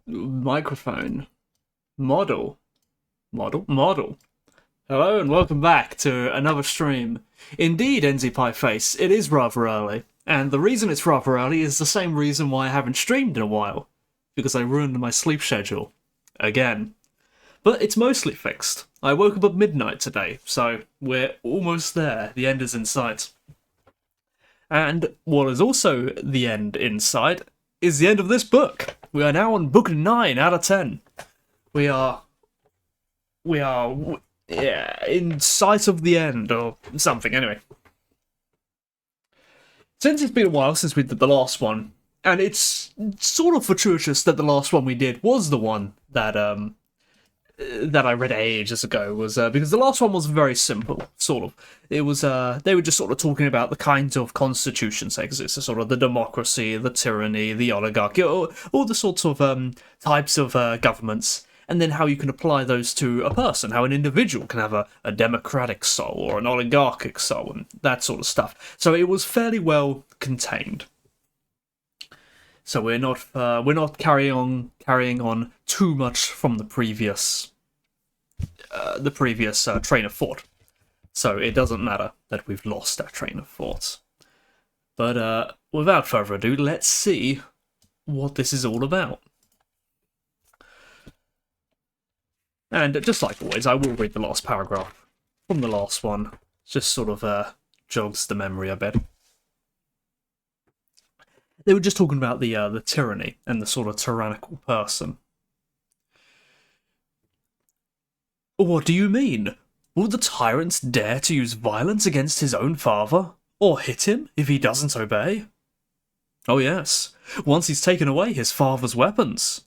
Microphone. Model. Model. Hello and welcome back to another stream. Indeed, NZ Pie Face, it is rather early. And the reason it's rather early is the same reason why I haven't streamed in a while. Because I ruined my sleep schedule. Again. But it's mostly fixed. I woke up at midnight today, so we're almost there. The end is in sight. And what is also the end in sight is the end of this book. We are now on book 9 out of 10. We are yeah, in sight of the end or something. Anyway, since it's been a while since we did the last one, and it's sort of fortuitous that the last one we did was the one that I read ages ago, was because the last one was very simple, sort of. It was they were just sort of talking about the kinds of constitutions that exist, so sort of the democracy, the tyranny, the oligarchy, all the sorts of types of governments, and then how you can apply those to a person, how an individual can have a democratic soul or an oligarchic soul, and that sort of stuff. So it was fairly well contained. So we're not carrying on too much from the previous train of thought. So it doesn't matter that we've lost our train of thought. But without further ado, let's see what this is all about. And just like always, I will read the last paragraph from the last one. Just sort of jogs the memory a bit. They were just talking about the tyranny and the sort of tyrannical person. What do you mean? Will the tyrant dare to use violence against his own father? Or hit him if he doesn't obey? Oh yes, once he's taken away his father's weapons.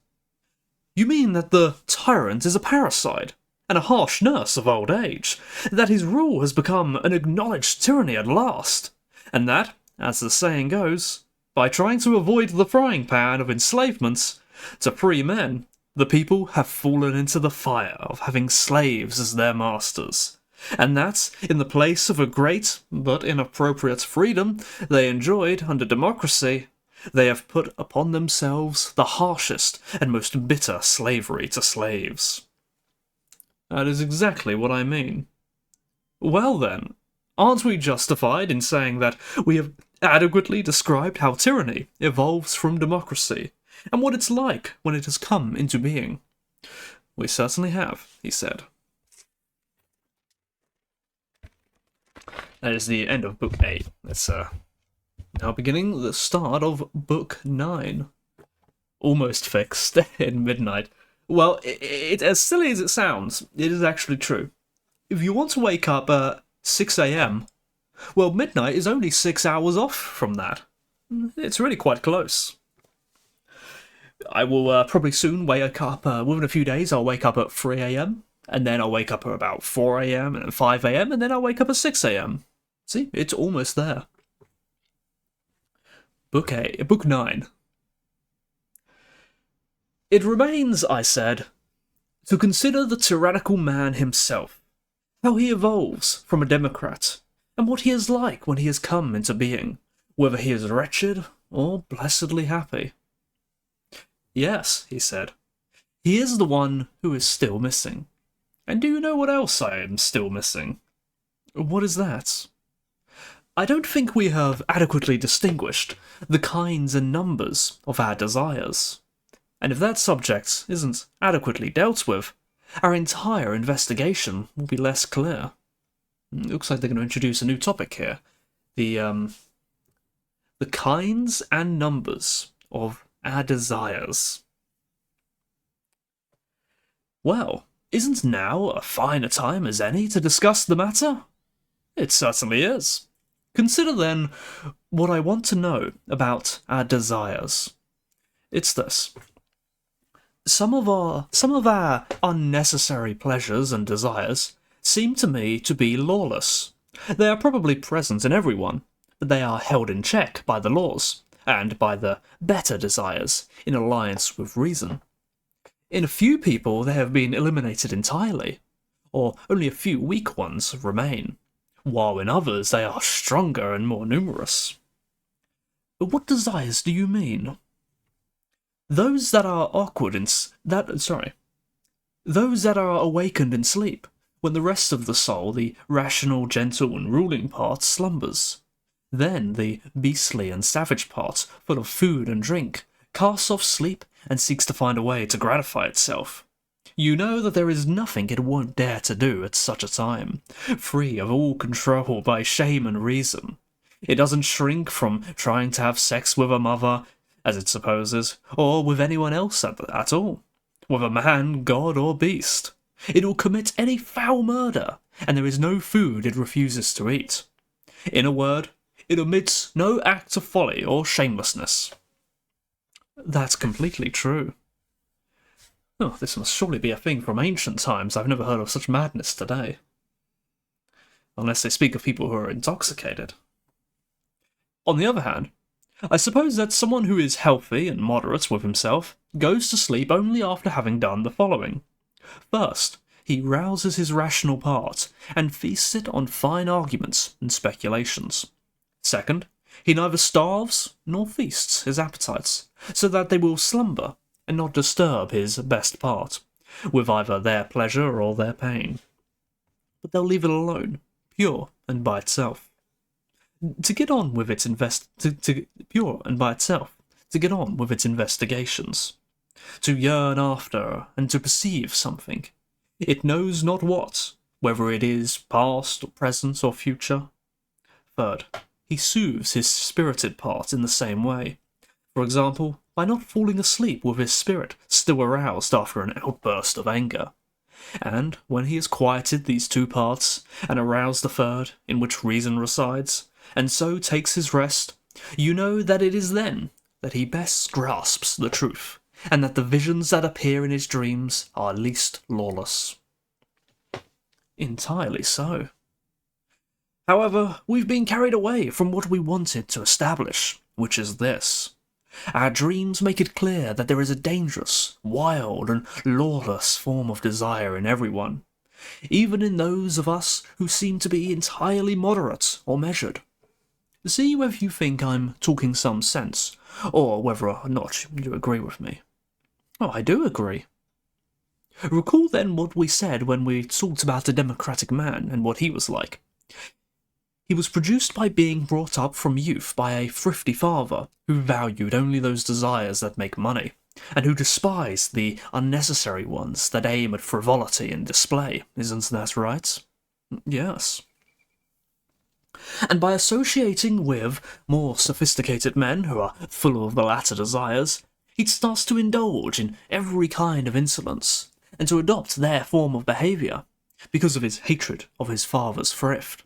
You mean that the tyrant is a parasite, and a harsh nurse of old age, that his rule has become an acknowledged tyranny at last, and that, as the saying goes, by trying to avoid the frying pan of enslavement to free men, the people have fallen into the fire of having slaves as their masters, and that, in the place of a great but inappropriate freedom they enjoyed under democracy, they have put upon themselves the harshest and most bitter slavery to slaves. That is exactly what I mean. Well then, aren't we justified in saying that we have adequately described how tyranny evolves from democracy, and what it's like when it has come into being? We certainly have, he said. That is the end of book 8. Let's now beginning the start of book 9. Almost fixed in midnight. Well, it as silly as it sounds, it is actually true. If you want to wake up at 6 a.m, well, midnight is only 6 hours off from that. It's really quite close. I will probably soon wake up, within a few days, I'll wake up at 3 a.m, and then I'll wake up at about 4 a.m, and then 5 a.m, and then I'll wake up at 6 a.m. See, it's almost there. Book 9. It remains, I said, to consider the tyrannical man himself, how he evolves from a democrat, and what he is like when he has come into being, whether he is wretched or blessedly happy. Yes, he said, he is the one who is still missing. And do you know what else I am still missing? What is that? I don't think we have adequately distinguished the kinds and numbers of our desires. And if that subject isn't adequately dealt with, our entire investigation will be less clear. Looks like they're going to introduce a new topic here. The kinds and numbers of our desires. Well, isn't now a fine a time as any to discuss the matter? It certainly is. Consider then what I want to know about our desires. It's this. Some of our unnecessary pleasures and desires seem to me to be lawless. They are probably present in everyone, but they are held in check by the laws, and by the better desires, in alliance with reason. In a few people they have been eliminated entirely, or only a few weak ones remain, while in others they are stronger and more numerous. But what desires do you mean? Those that are awkward in those that are awakened in sleep, when the rest of the soul, the rational, gentle, and ruling part, slumbers. Then the beastly and savage part, full of food and drink, casts off sleep and seeks to find a way to gratify itself. You know that there is nothing it won't dare to do at such a time, free of all control by shame and reason. It doesn't shrink from trying to have sex with a mother, as it supposes, or with anyone else at all, whether man, god, or beast. It will commit any foul murder, and there is no food it refuses to eat. In a word, it omits no act of folly or shamelessness. That's completely true. Oh, this must surely be a thing from ancient times. I've never heard of such madness today. Unless they speak of people who are intoxicated. On the other hand, I suppose that someone who is healthy and moderate with himself goes to sleep only after having done the following. First, he rouses his rational part and feasts it on fine arguments and speculations. Second, he neither starves nor feasts his appetites, so that they will slumber and not disturb his best part, with either their pleasure or their pain. But they'll leave it alone, pure and by itself. To get on with its pure and by itself, to get on with its investigations, to yearn after and to perceive something. It knows not what, whether it is past or present or future. Third, he soothes his spirited part in the same way. For example, by not falling asleep with his spirit still aroused after an outburst of anger. And when he has quieted these two parts, and aroused the third, in which reason resides, and so takes his rest, you know that it is then that he best grasps the truth, and that the visions that appear in his dreams are least lawless. Entirely so. However, we've been carried away from what we wanted to establish, which is this. Our dreams make it clear that there is a dangerous, wild, and lawless form of desire in everyone, even in those of us who seem to be entirely moderate or measured. See whether you think I'm talking some sense, or whether or not you agree with me. Oh, I do agree. Recall then what we said when we talked about the democratic man and what he was like. He was produced by being brought up from youth by a thrifty father who valued only those desires that make money, and who despised the unnecessary ones that aim at frivolity and display. Isn't that right? Yes. And by associating with more sophisticated men who are full of the latter desires, he starts to indulge in every kind of insolence, and to adopt their form of behaviour, because of his hatred of his father's thrift.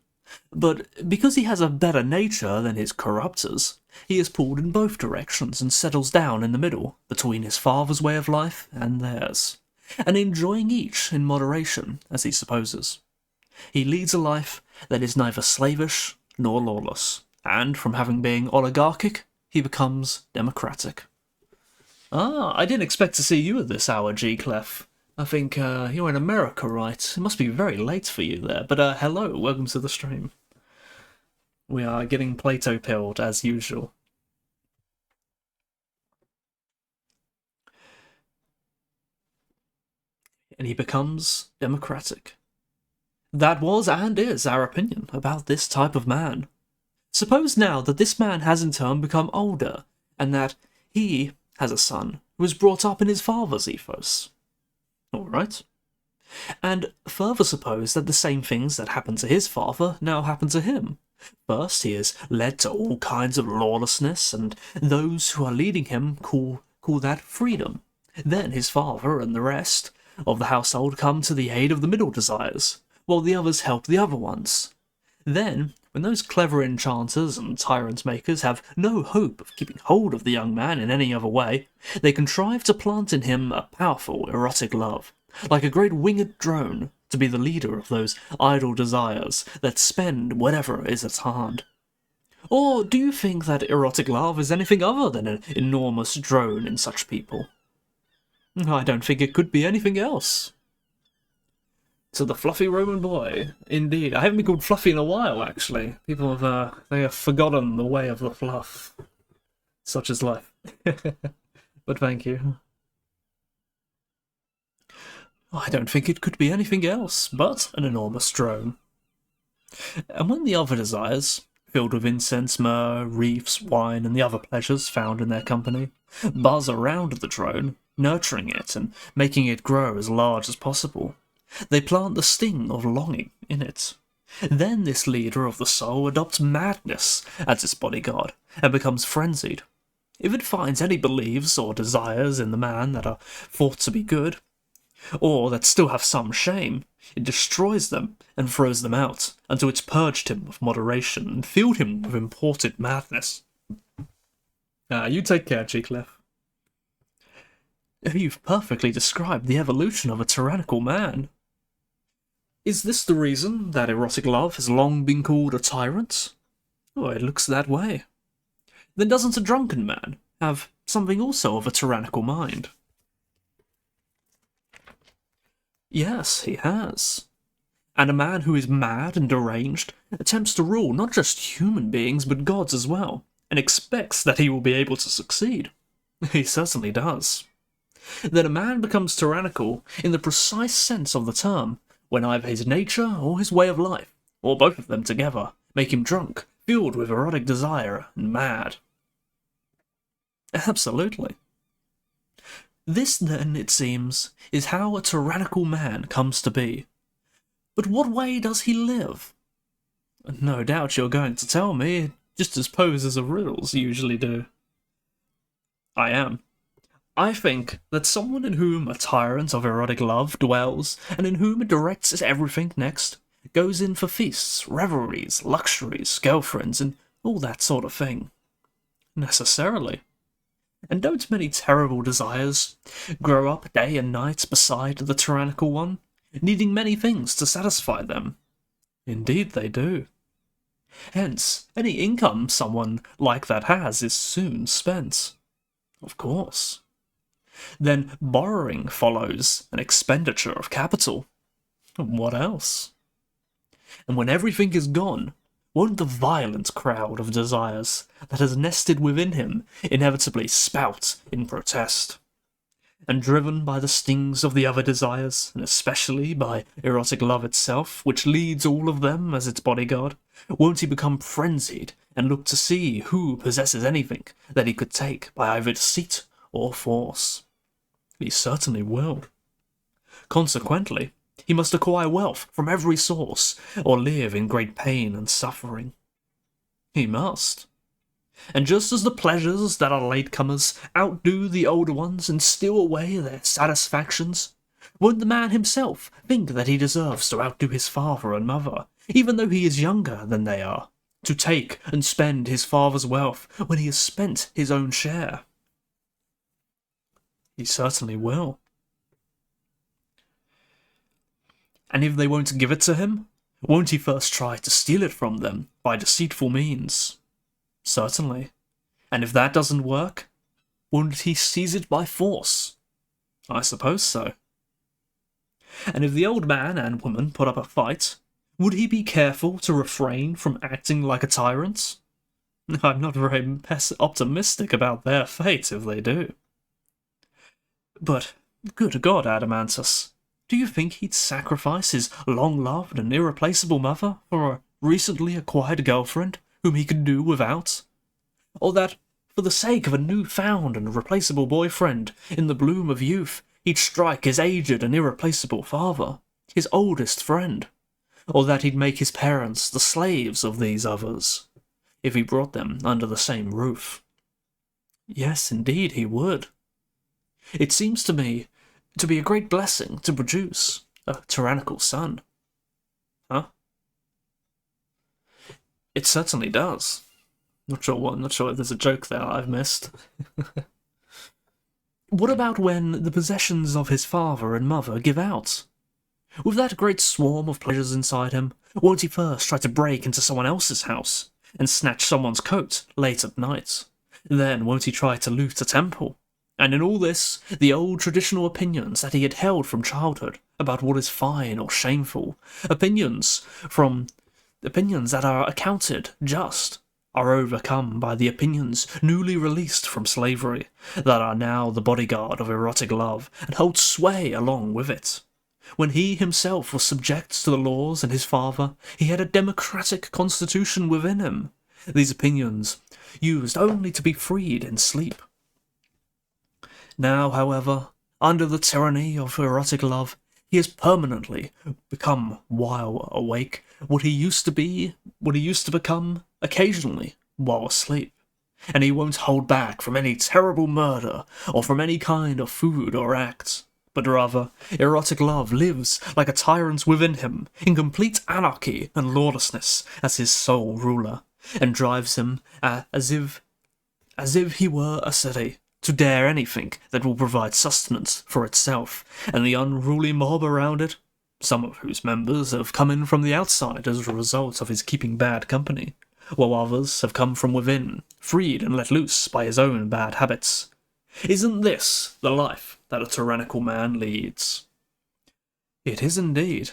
But because he has a better nature than his corruptors, he is pulled in both directions and settles down in the middle, between his father's way of life and theirs, and enjoying each in moderation, as he supposes. He leads a life that is neither slavish nor lawless, and from having been oligarchic, he becomes democratic. Ah, I didn't expect to see you at this hour, G. Clef. I think you're in America, right? It must be very late for you there, but hello, welcome to the stream. We are getting Plato pilled, as usual. And he becomes democratic. That was and is our opinion about this type of man. Suppose now that this man has in turn become older, and that he has a son who was brought up in his father's ethos. Alright. And further suppose that the same things that happened to his father now happen to him. First, he is led to all kinds of lawlessness, and those who are leading him call that freedom. Then his father and the rest of the household come to the aid of the middle desires, while the others help the other ones. Then, when those clever enchanters and tyrant makers have no hope of keeping hold of the young man in any other way, they contrive to plant in him a powerful erotic love, like a great winged drone, to be the leader of those idle desires that spend whatever is at hand. Or do you think that erotic love is anything other than an enormous drone in such people? I don't think it could be anything else. To the fluffy Roman boy, indeed. I haven't been called fluffy in a while, actually. People have forgotten the way of the fluff. Such is life. but thank you. I don't think it could be anything else but an enormous drone. And when the other desires, filled with incense, myrrh, wreaths, wine, and the other pleasures found in their company, buzz around the drone, nurturing it and making it grow as large as possible, they plant the sting of longing in it. Then this leader of the soul adopts madness as its bodyguard and becomes frenzied. If it finds any beliefs or desires in the man that are thought to be good, or that still have some shame, it destroys them and throws them out until it's purged him of moderation and filled him with imported madness. You take care, Cheecliff. You've perfectly described the evolution of a tyrannical man. Is this the reason that erotic love has long been called a tyrant? Oh, it looks that way. Then doesn't a drunken man have something also of a tyrannical mind? Yes, he has. And a man who is mad and deranged attempts to rule not just human beings but gods as well, and expects that he will be able to succeed. He certainly does. Then a man becomes tyrannical in the precise sense of the term, when either his nature or his way of life, or both of them together, make him drunk, filled with erotic desire, and mad. Absolutely. This, then, it seems, is how a tyrannical man comes to be. But what way does he live? No doubt you're going to tell me, just as posers of riddles usually do. I am. I think that someone in whom a tyrant of erotic love dwells, and in whom it directs everything next, goes in for feasts, revelries, luxuries, girlfriends, and all that sort of thing. Necessarily. And don't many terrible desires grow up day and night beside the tyrannical one, needing many things to satisfy them? Indeed they do. Hence, any income someone like that has is soon spent. Of course. Then borrowing follows an expenditure of capital. What else? And when everything is gone, won't the violent crowd of desires that has nested within him inevitably spout in protest? And driven by the stings of the other desires, and especially by erotic love itself, which leads all of them as its bodyguard, won't he become frenzied and look to see who possesses anything that he could take by either deceit or force? He certainly will. Consequently, he must acquire wealth from every source, or live in great pain and suffering. He must. And just as the pleasures that are latecomers outdo the older ones and steal away their satisfactions, won't the man himself think that he deserves to outdo his father and mother, even though he is younger than they are, to take and spend his father's wealth when he has spent his own share? He certainly will. And if they won't give it to him, won't he first try to steal it from them by deceitful means? Certainly. And if that doesn't work, won't he seize it by force? I suppose so. And if the old man and woman put up a fight, would he be careful to refrain from acting like a tyrant? I'm not very optimistic about their fate if they do. But, good God, Adamantus, do you think he'd sacrifice his long-loved and irreplaceable mother for a recently acquired girlfriend whom he could do without? Or that, for the sake of a new-found and replaceable boyfriend in the bloom of youth, he'd strike his aged and irreplaceable father, his oldest friend? Or that he'd make his parents the slaves of these others, if he brought them under the same roof? Yes, indeed he would. It seems to me to be a great blessing to produce a tyrannical son. Huh? It certainly does. Not sure if there's a joke there I've missed. What about when the possessions of his father and mother give out? With that great swarm of pleasures inside him, won't he first try to break into someone else's house and snatch someone's coat late at night? Then won't he try to loot a temple? And in all this, the old traditional opinions that he had held from childhood about what is fine or shameful, opinions that are accounted just, are overcome by the opinions newly released from slavery that are now the bodyguard of erotic love and hold sway along with it. When he himself was subject to the laws and his father, he had a democratic constitution within him. These opinions used only to be freed in sleep. Now, however, under the tyranny of erotic love, he has permanently become, while awake, what he used to become occasionally while asleep. And he won't hold back from any terrible murder or from any kind of food or act. But rather, erotic love lives like a tyrant within him, in complete anarchy and lawlessness as his sole ruler, and drives him as if he were a city, to dare anything that will provide sustenance for itself, and the unruly mob around it, some of whose members have come in from the outside as a result of his keeping bad company, while others have come from within, freed and let loose by his own bad habits. Isn't this the life that a tyrannical man leads? It is indeed.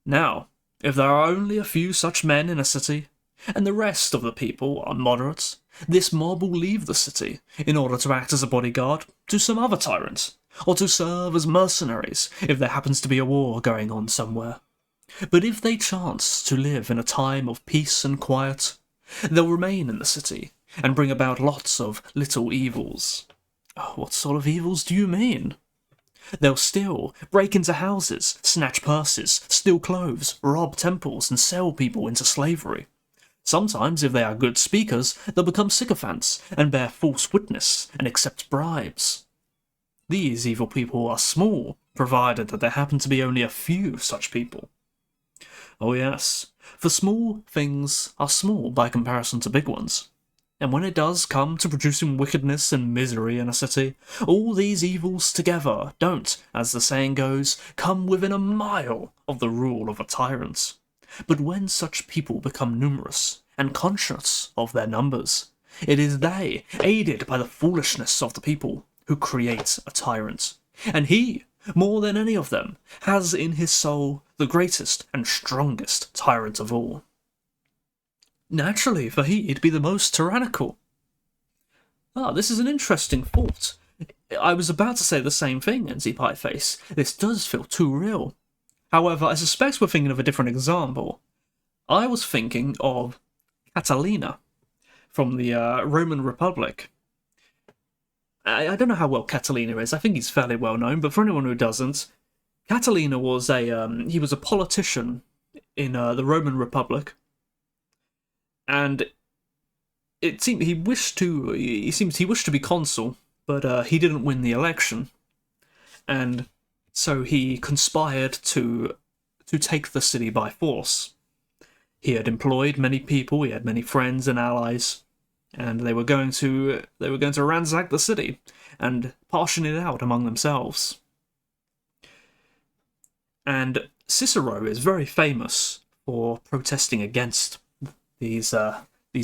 Now, if there are only a few such men in a city, and the rest of the people are moderates, this mob will leave the city in order to act as a bodyguard to some other tyrant, or to serve as mercenaries if there happens to be a war going on somewhere. But if they chance to live in a time of peace and quiet, they'll remain in the city and bring about lots of little evils. What sort of evils do you mean? They'll steal, break into houses, snatch purses, steal clothes, rob temples, and sell people into slavery. Sometimes, if they are good speakers, they'll become sycophants and bear false witness and accept bribes. These evil people are small, provided that there happen to be only a few such people. Oh yes, for small things are small by comparison to big ones. And when it does come to producing wickedness and misery in a city, all these evils together don't, as the saying goes, come within a mile of the rule of a tyrant. But when such people become numerous, and conscious of their numbers, it is they, aided by the foolishness of the people, who create a tyrant. And he, more than any of them, has in his soul the greatest and strongest tyrant of all. Naturally, for he'd be the most tyrannical. This is an interesting thought. I was about to say the same thing, NZ Pieface. This does feel too real. However, I suspect we're thinking of a different example. I was thinking of Catalina from the Roman Republic. I don't know how well Catalina is. I think he's fairly well known, but for anyone who doesn't, Catalina was he was a politician in the Roman Republic, and it seemed he wished to be consul, but he didn't win the election, and so he conspired to take the city by force. He had employed many people, he had many friends and allies, and they were going to ransack the city and portion it out among themselves. And Cicero is very famous for protesting against these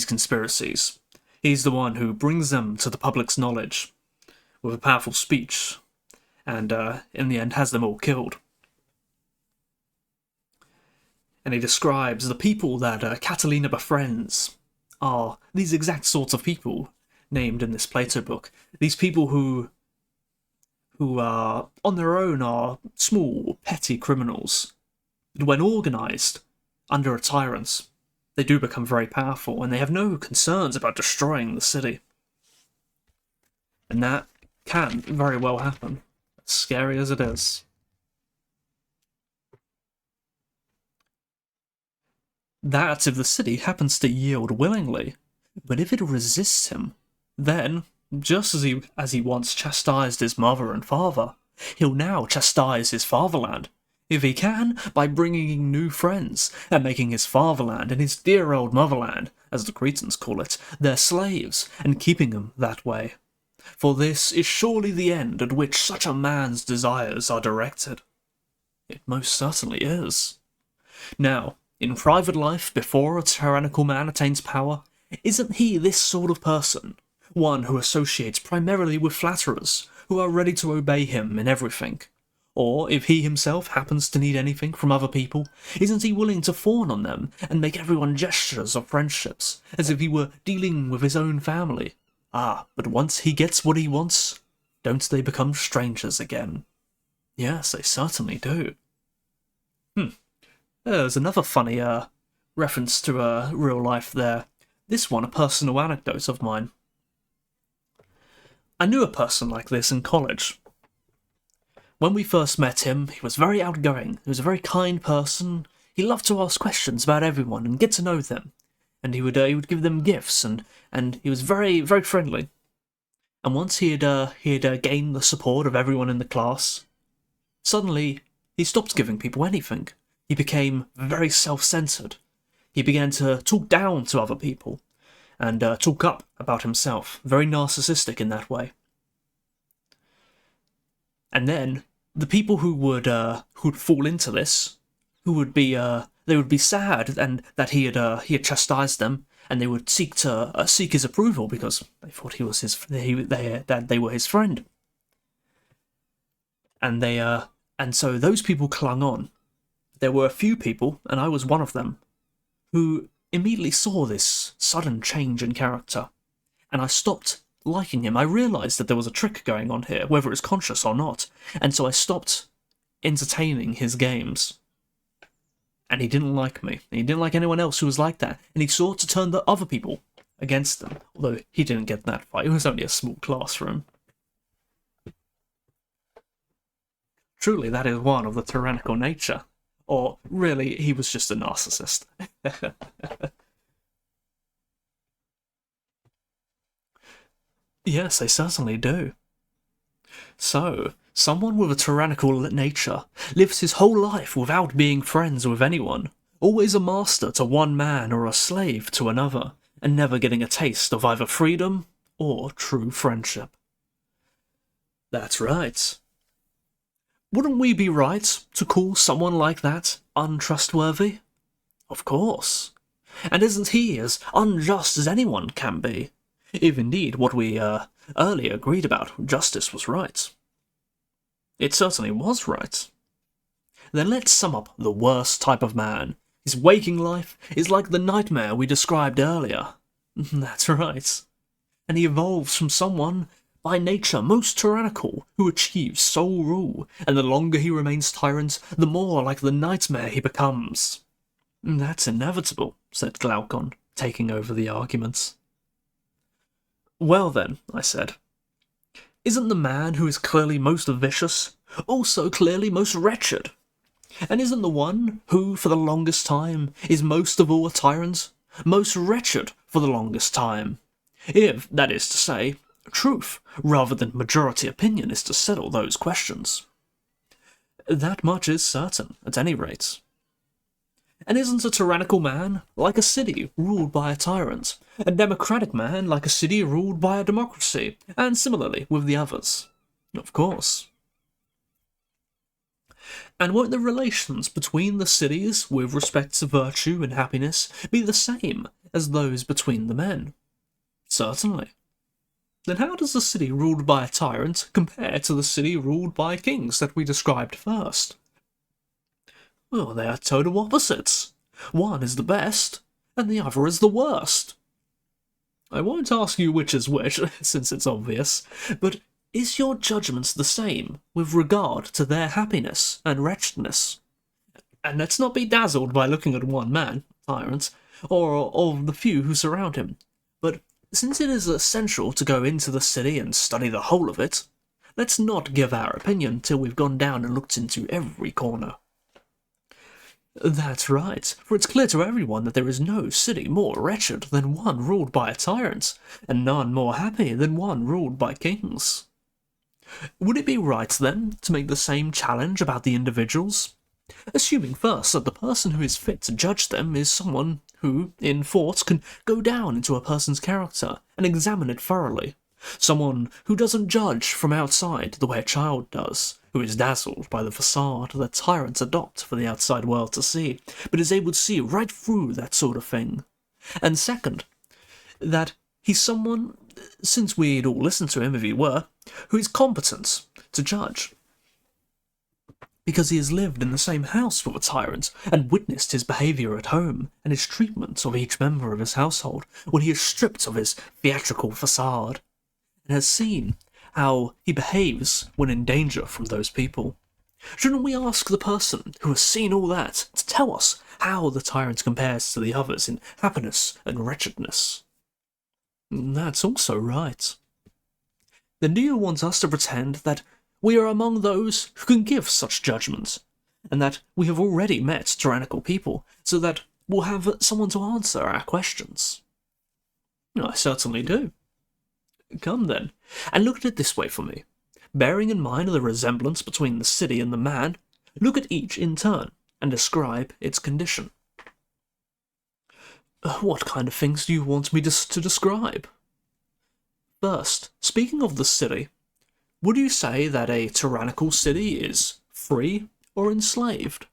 conspiracies. He's the one who brings them to the public's knowledge with a powerful speech, and in the end has them all killed. And he describes the people that Catalina befriends are these exact sorts of people named in this Plato book. These people who are on their own are small, petty criminals. But when organised under a tyrant, they do become very powerful, and they have no concerns about destroying the city. And that can very well happen, as scary as it is. That if the city happens to yield willingly, but if it resists him, then, just as he once chastised his mother and father, he'll now chastise his fatherland, if he can, by bringing in new friends, and making his fatherland and his dear old motherland, as the Cretans call it, their slaves, and keeping them that way. For this is surely the end at which such a man's desires are directed. It most certainly is. Now, in private life, before a tyrannical man attains power, isn't he this sort of person? One who associates primarily with flatterers, who are ready to obey him in everything? Or if he himself happens to need anything from other people, isn't he willing to fawn on them and make everyone gestures of friendships, as if he were dealing with his own family? Ah, but once he gets what he wants, don't they become strangers again? Yes, they certainly do. There's another funny reference to real life there. This one, a personal anecdote of mine. I knew a person like this in college. When we first met him, he was very outgoing. He was a very kind person. He loved to ask questions about everyone and get to know them. And he would give them gifts, and he was very, very friendly. And once he had gained the support of everyone in the class, suddenly he stopped giving people anything. He became very self-centered. He began to talk down to other people, and talk up about himself, very narcissistic in that way. And then the people who'd fall into this, who would be they would be sad and that he had chastised them, and they would seek his approval because they thought he was that they were his friend. And so those people clung on. There were a few people, and I was one of them, who immediately saw this sudden change in character, and I stopped liking him. I realised that there was a trick going on here, whether it's conscious or not, and so I stopped entertaining his games. And he didn't like me, and he didn't like anyone else who was like that, and he sought to turn the other people against them, although he didn't get that far. It was only a small classroom. Truly, that is one of the tyrannical nature. Or, really, he was just a narcissist. Yes, they certainly do. So, someone with a tyrannical nature lives his whole life without being friends with anyone, always a master to one man or a slave to another, and never getting a taste of either freedom or true friendship. That's right. Wouldn't we be right to call someone like that untrustworthy? Of course. And isn't he as unjust as anyone can be? If indeed what we earlier agreed about, justice, was right. It certainly was right. Then let's sum up the worst type of man. His waking life is like the nightmare we described earlier. That's right. And he evolves from someone by nature most tyrannical, who achieves sole rule, and the longer he remains tyrant, the more like the nightmare he becomes. That's inevitable, said Glaucon, taking over the arguments. Well then, I said, isn't the man who is clearly most vicious also clearly most wretched? And isn't the one who, for the longest time, is most of all a tyrant, most wretched for the longest time? If, that is to say, truth, rather than majority opinion, is to settle those questions. That much is certain, at any rate. And isn't a tyrannical man like a city ruled by a tyrant, a democratic man like a city ruled by a democracy, and similarly with the others? Of course. And won't the relations between the cities with respect to virtue and happiness be the same as those between the men? Certainly. Then how does the city ruled by a tyrant compare to the city ruled by kings that we described first? Well, they are total opposites. One is the best, and the other is the worst. I won't ask you which is which, since it's obvious, but is your judgment the same with regard to their happiness and wretchedness? And let's not be dazzled by looking at one man, tyrant, or of the few who surround him, but since it is essential to go into the city and study the whole of it, let's not give our opinion till we've gone down and looked into every corner. That's right, for it's clear to everyone that there is no city more wretched than one ruled by a tyrant, and none more happy than one ruled by kings. Would it be right, then, to make the same challenge about the individuals? Assuming first that the person who is fit to judge them is someone who, in thought, can go down into a person's character and examine it thoroughly. Someone who doesn't judge from outside the way a child does, who is dazzled by the facade that tyrants adopt for the outside world to see, but is able to see right through that sort of thing. And second, that he's someone, since we'd all listen to him if he were, who is competent to judge. because he has lived in the same house with a tyrant and witnessed his behaviour at home and his treatment of each member of his household when he is stripped of his theatrical facade, and has seen how he behaves when in danger from those people. Shouldn't we ask the person who has seen all that to tell us how the tyrant compares to the others in happiness and wretchedness? That's also right. Then do you want us to pretend that we are among those who can give such judgments, and that we have already met tyrannical people, so that we'll have someone to answer our questions? I certainly do. Come then, and look at it this way for me. Bearing in mind the resemblance between the city and the man, look at each in turn, and describe its condition. What kind of things do you want me to describe? First, speaking of the city, would you say that a tyrannical city is free or enslaved?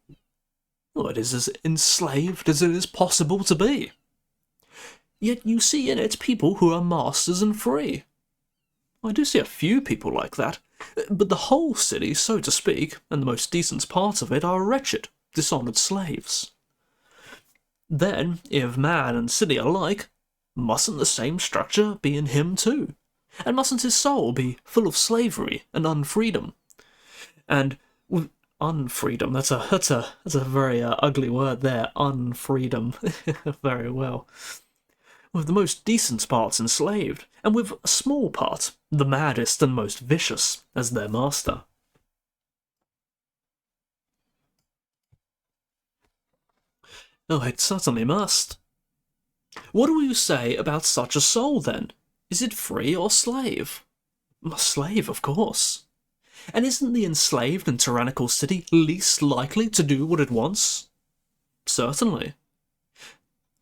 Well, it is as enslaved as it is possible to be. Yet you see in it people who are masters and free. I do see a few people like that, but the whole city, so to speak, and the most decent part of it are wretched, dishonoured slaves. Then, if man and city are alike, mustn't the same structure be in him too? And mustn't his soul be full of slavery and unfreedom? And with unfreedom, that's a very ugly word there, unfreedom. Very well. With the most decent parts enslaved, and with a small part, the maddest and most vicious, as their master. Oh, it certainly must. What do you say about such a soul, then? Is it free or slave? A slave, of course. And isn't the enslaved and tyrannical city least likely to do what it wants? Certainly.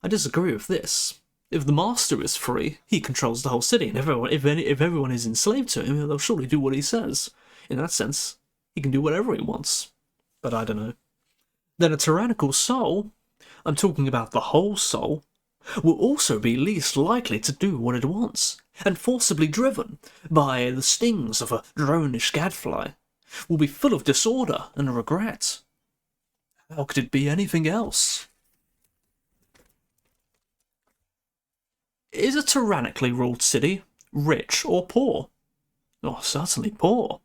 I disagree with this. If the master is free, he controls the whole city, and if everyone is enslaved to him, they'll surely do what he says. In that sense, he can do whatever he wants. But I don't know. Then a tyrannical soul, I'm talking about the whole soul, will also be least likely to do what it wants, and forcibly driven by the stings of a dronish gadfly, will be full of disorder and regret. How could it be anything else? Is a tyrannically ruled city rich or poor? Oh, certainly poor.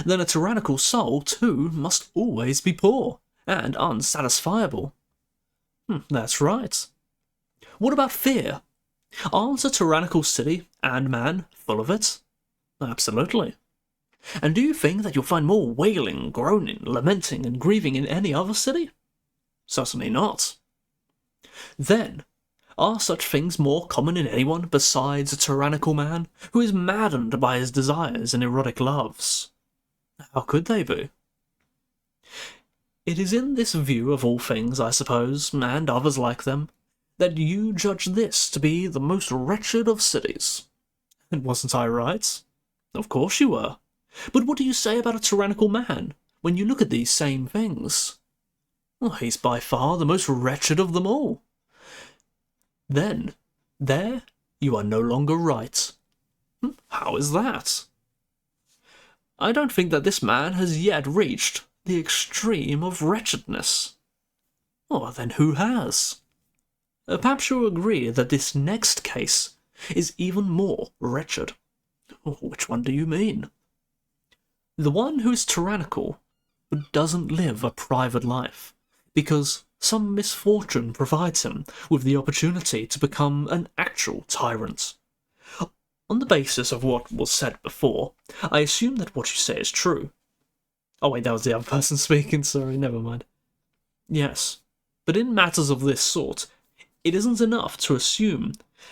Then a tyrannical soul, too, must always be poor and unsatisfiable. That's right. What about fear? Aren't a tyrannical city and man full of it? Absolutely. And do you think that you'll find more wailing, groaning, lamenting, and grieving in any other city? Certainly not. Then, are such things more common in anyone besides a tyrannical man who is maddened by his desires and erotic loves? How could they be? It is in this view of all things, I suppose, and others like them, that you judge this to be the most wretched of cities. And wasn't I right? Of course you were. But what do you say about a tyrannical man, when you look at these same things? Well, he's by far the most wretched of them all. Then, there, you are no longer right. How is that? I don't think that this man has yet reached the extreme of wretchedness. Oh, then who has? Perhaps you'll agree that this next case is even more wretched. Which one do you mean? The one who is tyrannical but doesn't live a private life, because some misfortune provides him with the opportunity to become an actual tyrant. On the basis of what was said before, I assume that what you say is true. Oh wait, that was the other person speaking, sorry, never mind. Yes, but in matters of this sort, it isn't enough to assume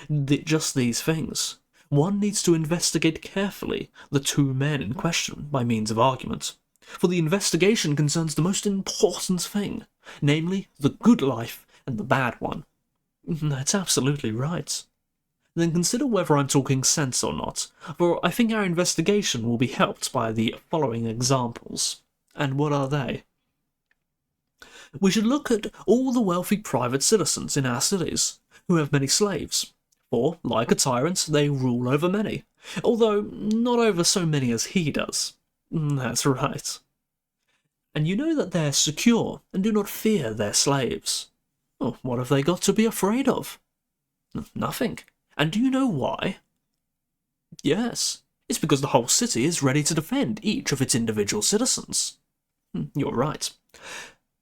just these things. One needs to investigate carefully the two men in question by means of argument, for the investigation concerns the most important thing, namely the good life and the bad one. That's absolutely right. Then consider whether I'm talking sense or not, for I think our investigation will be helped by the following examples. And what are they? We should look at all the wealthy private citizens in our cities, who have many slaves, for, like a tyrant, they rule over many, although not over so many as he does. That's right. and you know that they're secure and do not fear their slaves. Oh, what have they got to be afraid of? Nothing. And do you know why? Yes, it's because the whole city is ready to defend each of its individual citizens. You're right.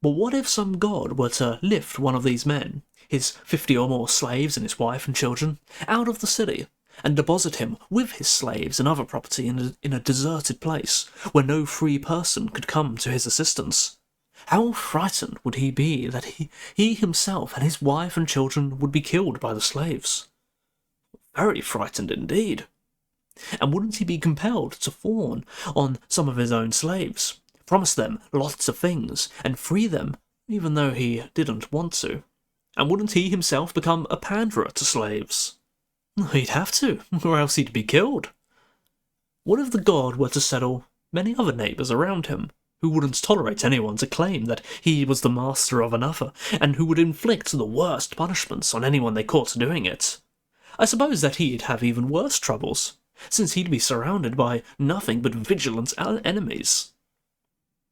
But what if some god were to lift one of these men, his 50 or more slaves and his wife and children, out of the city, and deposit him with his slaves and other property in a deserted place, where no free person could come to his assistance? How frightened would he be that he himself and his wife and children would be killed by the slaves? Very frightened indeed. And wouldn't he be compelled to fawn on some of his own slaves, promise them lots of things, and free them, even though he didn't want to? And wouldn't he himself become a panderer to slaves? He'd have to, or else he'd be killed. What if the god were to settle many other neighbours around him, who wouldn't tolerate anyone to claim that he was the master of another, and who would inflict the worst punishments on anyone they caught doing it? I suppose that he'd have even worse troubles, since he'd be surrounded by nothing but vigilant enemies.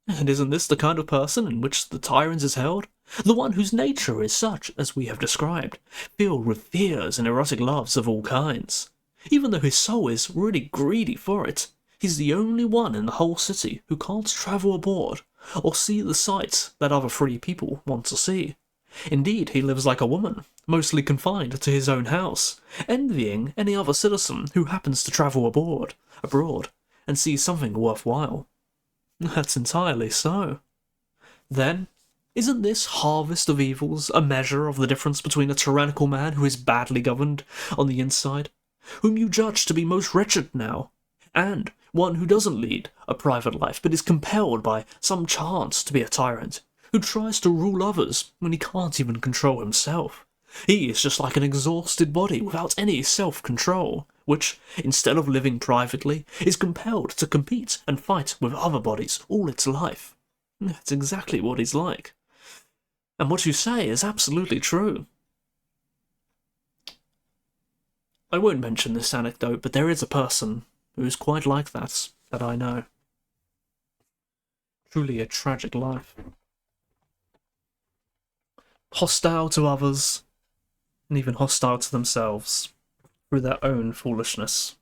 And isn't this the kind of person in which the tyrant is held? The one whose nature is such as we have described, filled with fears and erotic loves of all kinds. Even though his soul is really greedy for it, he's the only one in the whole city who can't travel abroad, or see the sights that other free people want to see. Indeed, he lives like a woman, mostly confined to his own house, envying any other citizen who happens to travel abroad, and see something worthwhile. That's entirely so. Then, isn't this harvest of evils a measure of the difference between a tyrannical man who is badly governed on the inside, whom you judge to be most wretched now, and one who doesn't lead a private life but is compelled by some chance to be a tyrant, who tries to rule others when he can't even control himself? He is just like an exhausted body without any self-control, which, instead of living privately, is compelled to compete and fight with other bodies all its life. That's exactly what he's like. And what you say is absolutely true. I won't mention this anecdote, but there is a person who's quite like that I know. Truly a tragic life. Hostile to others, and even hostile to themselves, through their own foolishness.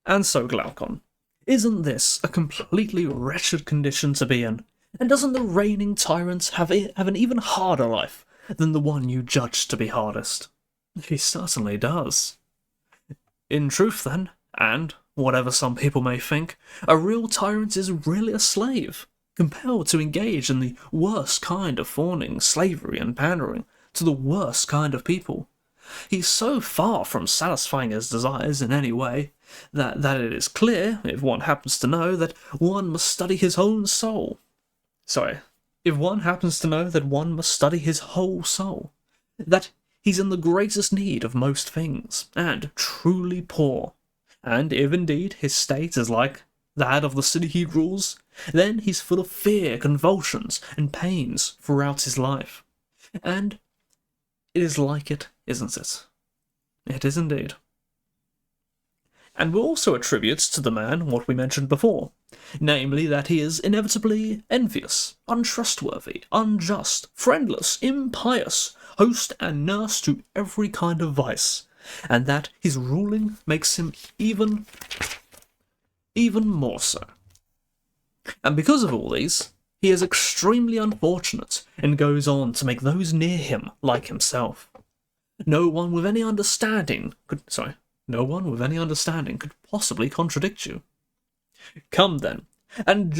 And so, Glaucon, isn't this a completely wretched condition to be in? And doesn't the reigning tyrant have an even harder life than the one you judged to be hardest? He certainly does. In truth, then, and whatever some people may think, a real tyrant is really a slave, compelled to engage in the worst kind of fawning, slavery, and pandering to the worst kind of people. He's so far from satisfying his desires in any way that it is clear, if one happens to know that one must study his own soul. If one happens to know that one must study his whole soul, that he's in the greatest need of most things, and truly poor, and if indeed his state is like that of the city he rules, then he's full of fear, convulsions, and pains throughout his life. And it is like it, isn't it? It is indeed. And we also attribute to the man what we mentioned before, namely that he is inevitably envious, untrustworthy, unjust, friendless, impious, host and nurse to every kind of vice, and that his ruling makes him even more so. And because of all these, he is extremely unfortunate and goes on to make those near him like himself. No one with any understanding could possibly contradict you. Come then, and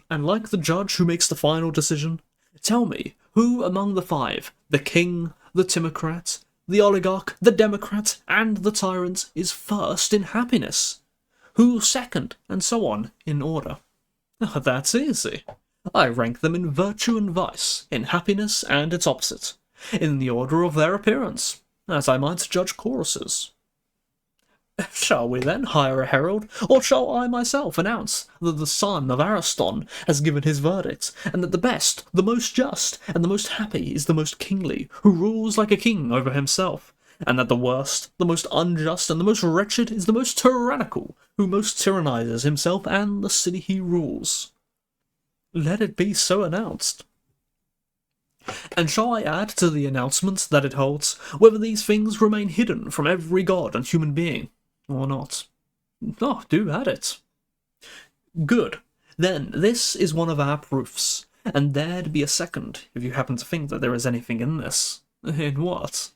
like the judge who makes the final decision, tell me who among the five, the king, the timocrat, the oligarch, the democrat, and the tyrant, is first in happiness? Who second, and so on in order? That's easy. I rank them in virtue and vice, in happiness and its opposite, in the order of their appearance, as I might judge choruses. Shall we then hire a herald, or shall I myself announce that the son of Ariston has given his verdict, and that the best, the most just, and the most happy is the most kingly, who rules like a king over himself, and that the worst, the most unjust, and the most wretched is the most tyrannical, who most tyrannizes himself and the city he rules? Let it be so announced. And shall I add to the announcement that it holds whether these things remain hidden from every god and human being, or not? Oh, do add it. Good. Then, this is one of our proofs, and there'd be a second if you happen to think that there is anything in this. In what?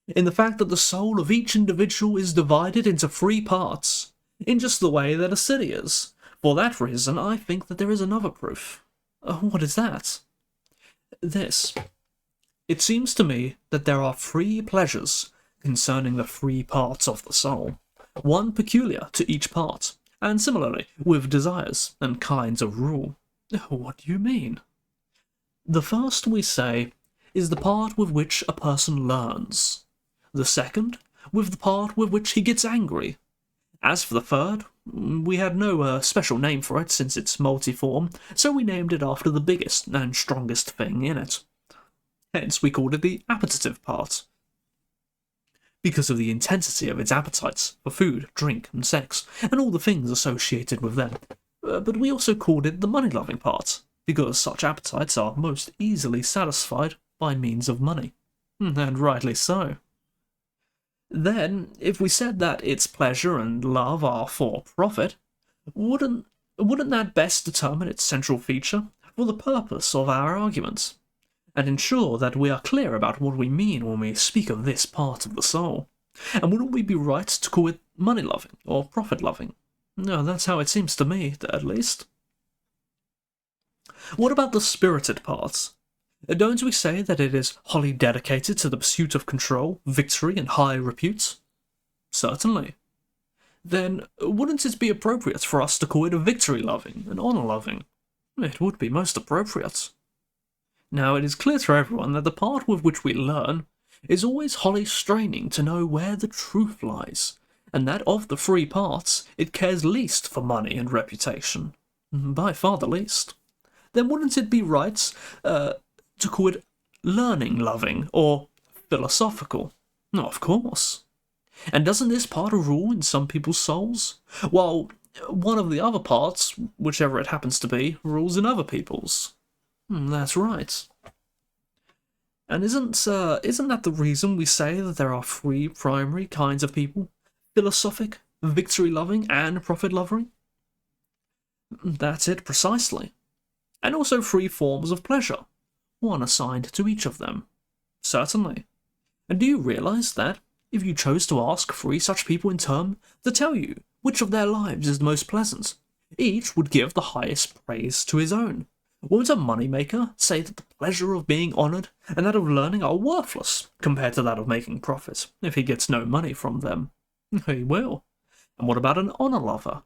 In the fact that the soul of each individual is divided into 3 parts, in just the way that a city is. For that reason, I think that there is another proof. What is that? This. It seems to me that there are 3 pleasures concerning the 3 parts of the soul, one peculiar to each part, and similarly with desires and kinds of rule. What do you mean? The first, we say, is the part with which a person learns. The second, with the part with which he gets angry. As for the third, we had no special name for it since it's multiform, so we named it after the biggest and strongest thing in it. Hence we called it the appetitive part, because of the intensity of its appetites for food, drink, and sex, and all the things associated with them. But we also called it the money-loving part, because such appetites are most easily satisfied by means of money. And rightly so. Then, if we said that its pleasure and love are for profit, wouldn't that best determine its central feature for the purpose of our arguments, and ensure that we are clear about what we mean when we speak of this part of the soul? And wouldn't we be right to call it money-loving or profit-loving? No, that's how it seems to me, at least. What about the spirited part? Don't we say that it is wholly dedicated to the pursuit of control, victory, and high repute? Certainly. Then wouldn't it be appropriate for us to call it victory-loving and honour-loving? It would be most appropriate. Now it is clear to everyone that the part with which we learn is always wholly straining to know where the truth lies, and that of the 3 parts it cares least for money and reputation. By far the least. Then wouldn't it be right to call it learning-loving, or philosophical? Of course. And doesn't this part rule in some people's souls, while one of the other parts, whichever it happens to be, rules in other people's? That's right. And isn't that the reason we say that there are 3 primary kinds of people? Philosophic, victory-loving, and profit-loving? That's it precisely. And also 3 forms of pleasure, one assigned to each of them. Certainly. And do you realize that, if you chose to ask 3 such people in turn to tell you which of their lives is the most pleasant, each would give the highest praise to his own? Won't a money-maker say that the pleasure of being honoured and that of learning are worthless compared to that of making profit, if he gets no money from them? He will. And what about an honour-lover?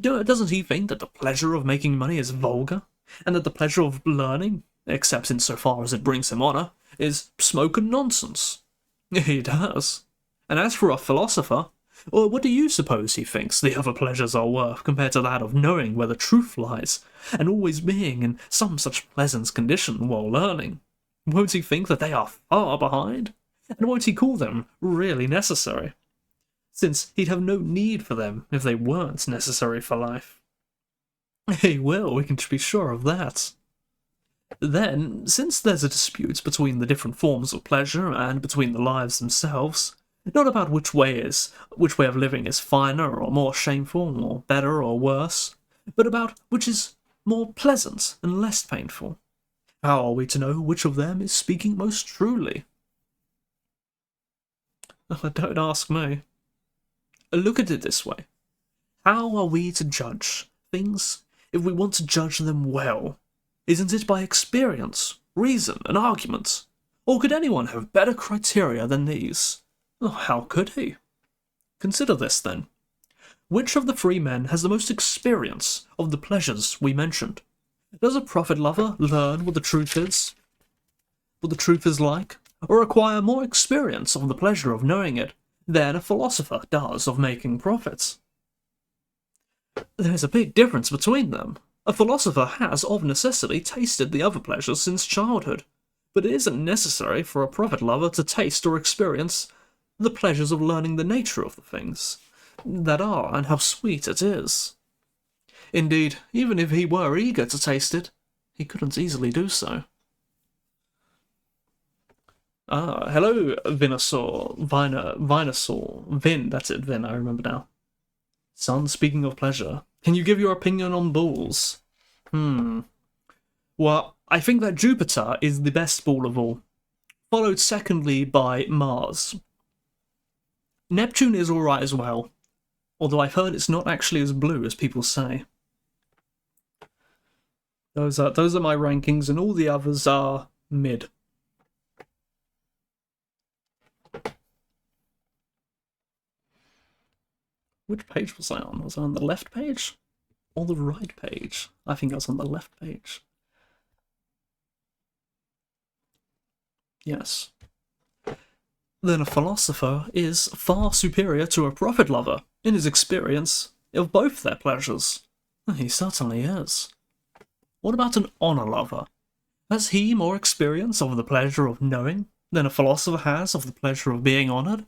Doesn't he think that the pleasure of making money is vulgar, and that the pleasure of learning, except in so far as it brings him honour, is smoke and nonsense? He does. And as for a philosopher, what do you suppose he thinks the other pleasures are worth compared to that of knowing where the truth lies, and always being in some such pleasant condition while learning? Won't he think that they are far behind? And won't he call them really necessary? Since he'd have no need for them if they weren't necessary for life. He will, we can be sure of that. Then, since there's a dispute between the different forms of pleasure and between the lives themselves, not about which way of living is finer or more shameful, or better or worse, but about which is more pleasant and less painful, how are we to know which of them is speaking most truly? Don't ask me. Look at it this way. How are we to judge things if we want to judge them well? Isn't it by experience, reason, and argument? Or could anyone have better criteria than these? How could he? Consider this, then. Which of the 3 men has the most experience of the pleasures we mentioned? Does a profit-lover learn what the truth is? What the truth is like? Or acquire more experience of the pleasure of knowing it than a philosopher does of making profits? There's a big difference between them. A philosopher has, of necessity, tasted the other pleasures since childhood, but it isn't necessary for a profit-lover to taste or experience the pleasures of learning the nature of the things that are and how sweet it is. Indeed, even if he were eager to taste it, he couldn't easily do so. Ah, hello, Venusaur, Vin, that's it, Vin, I remember now. Son, speaking of pleasure, can you give your opinion on bulls? Well, I think that Jupiter is the best ball of all, followed secondly by Mars. Neptune is alright as well, although I've heard it's not actually as blue as people say. Those are my rankings, and all the others are mid. Which page was I on? Was I on the left page? Or the right page? I think I was on the left page. Yes. Then a philosopher is far superior to a prophet lover in his experience of both their pleasures. He certainly is. What about an honour lover? Has he more experience of the pleasure of knowing than a philosopher has of the pleasure of being honoured?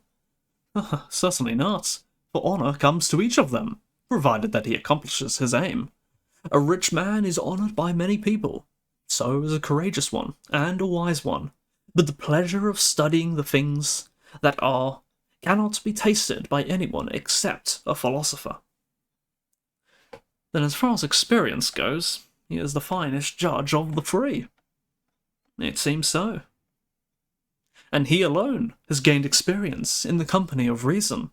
Certainly not, for honour comes to each of them, provided that he accomplishes his aim. A rich man is honoured by many people, so is a courageous one, and a wise one. But the pleasure of studying the things that are cannot be tasted by anyone except a philosopher. Then as far as experience goes, he is the finest judge of the free. It seems so. And he alone has gained experience in the company of reason.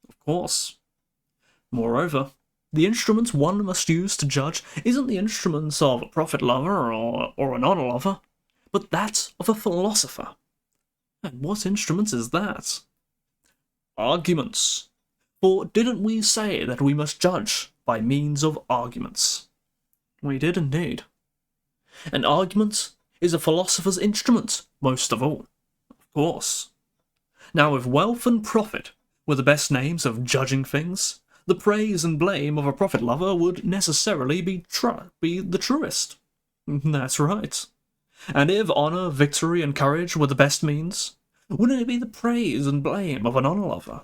Of course. Moreover, the instruments one must use to judge isn't the instruments of a prophet lover or an honour lover, but that of a philosopher. And what instrument is that? Arguments. For didn't we say that we must judge by means of arguments? We did indeed. An argument is a philosopher's instrument, most of all. Of course. Now, if wealth and profit were the best names of judging things, the praise and blame of a prophet lover would necessarily be the truest. That's right. And if honour, victory, and courage were the best means, wouldn't it be the praise and blame of an honour lover?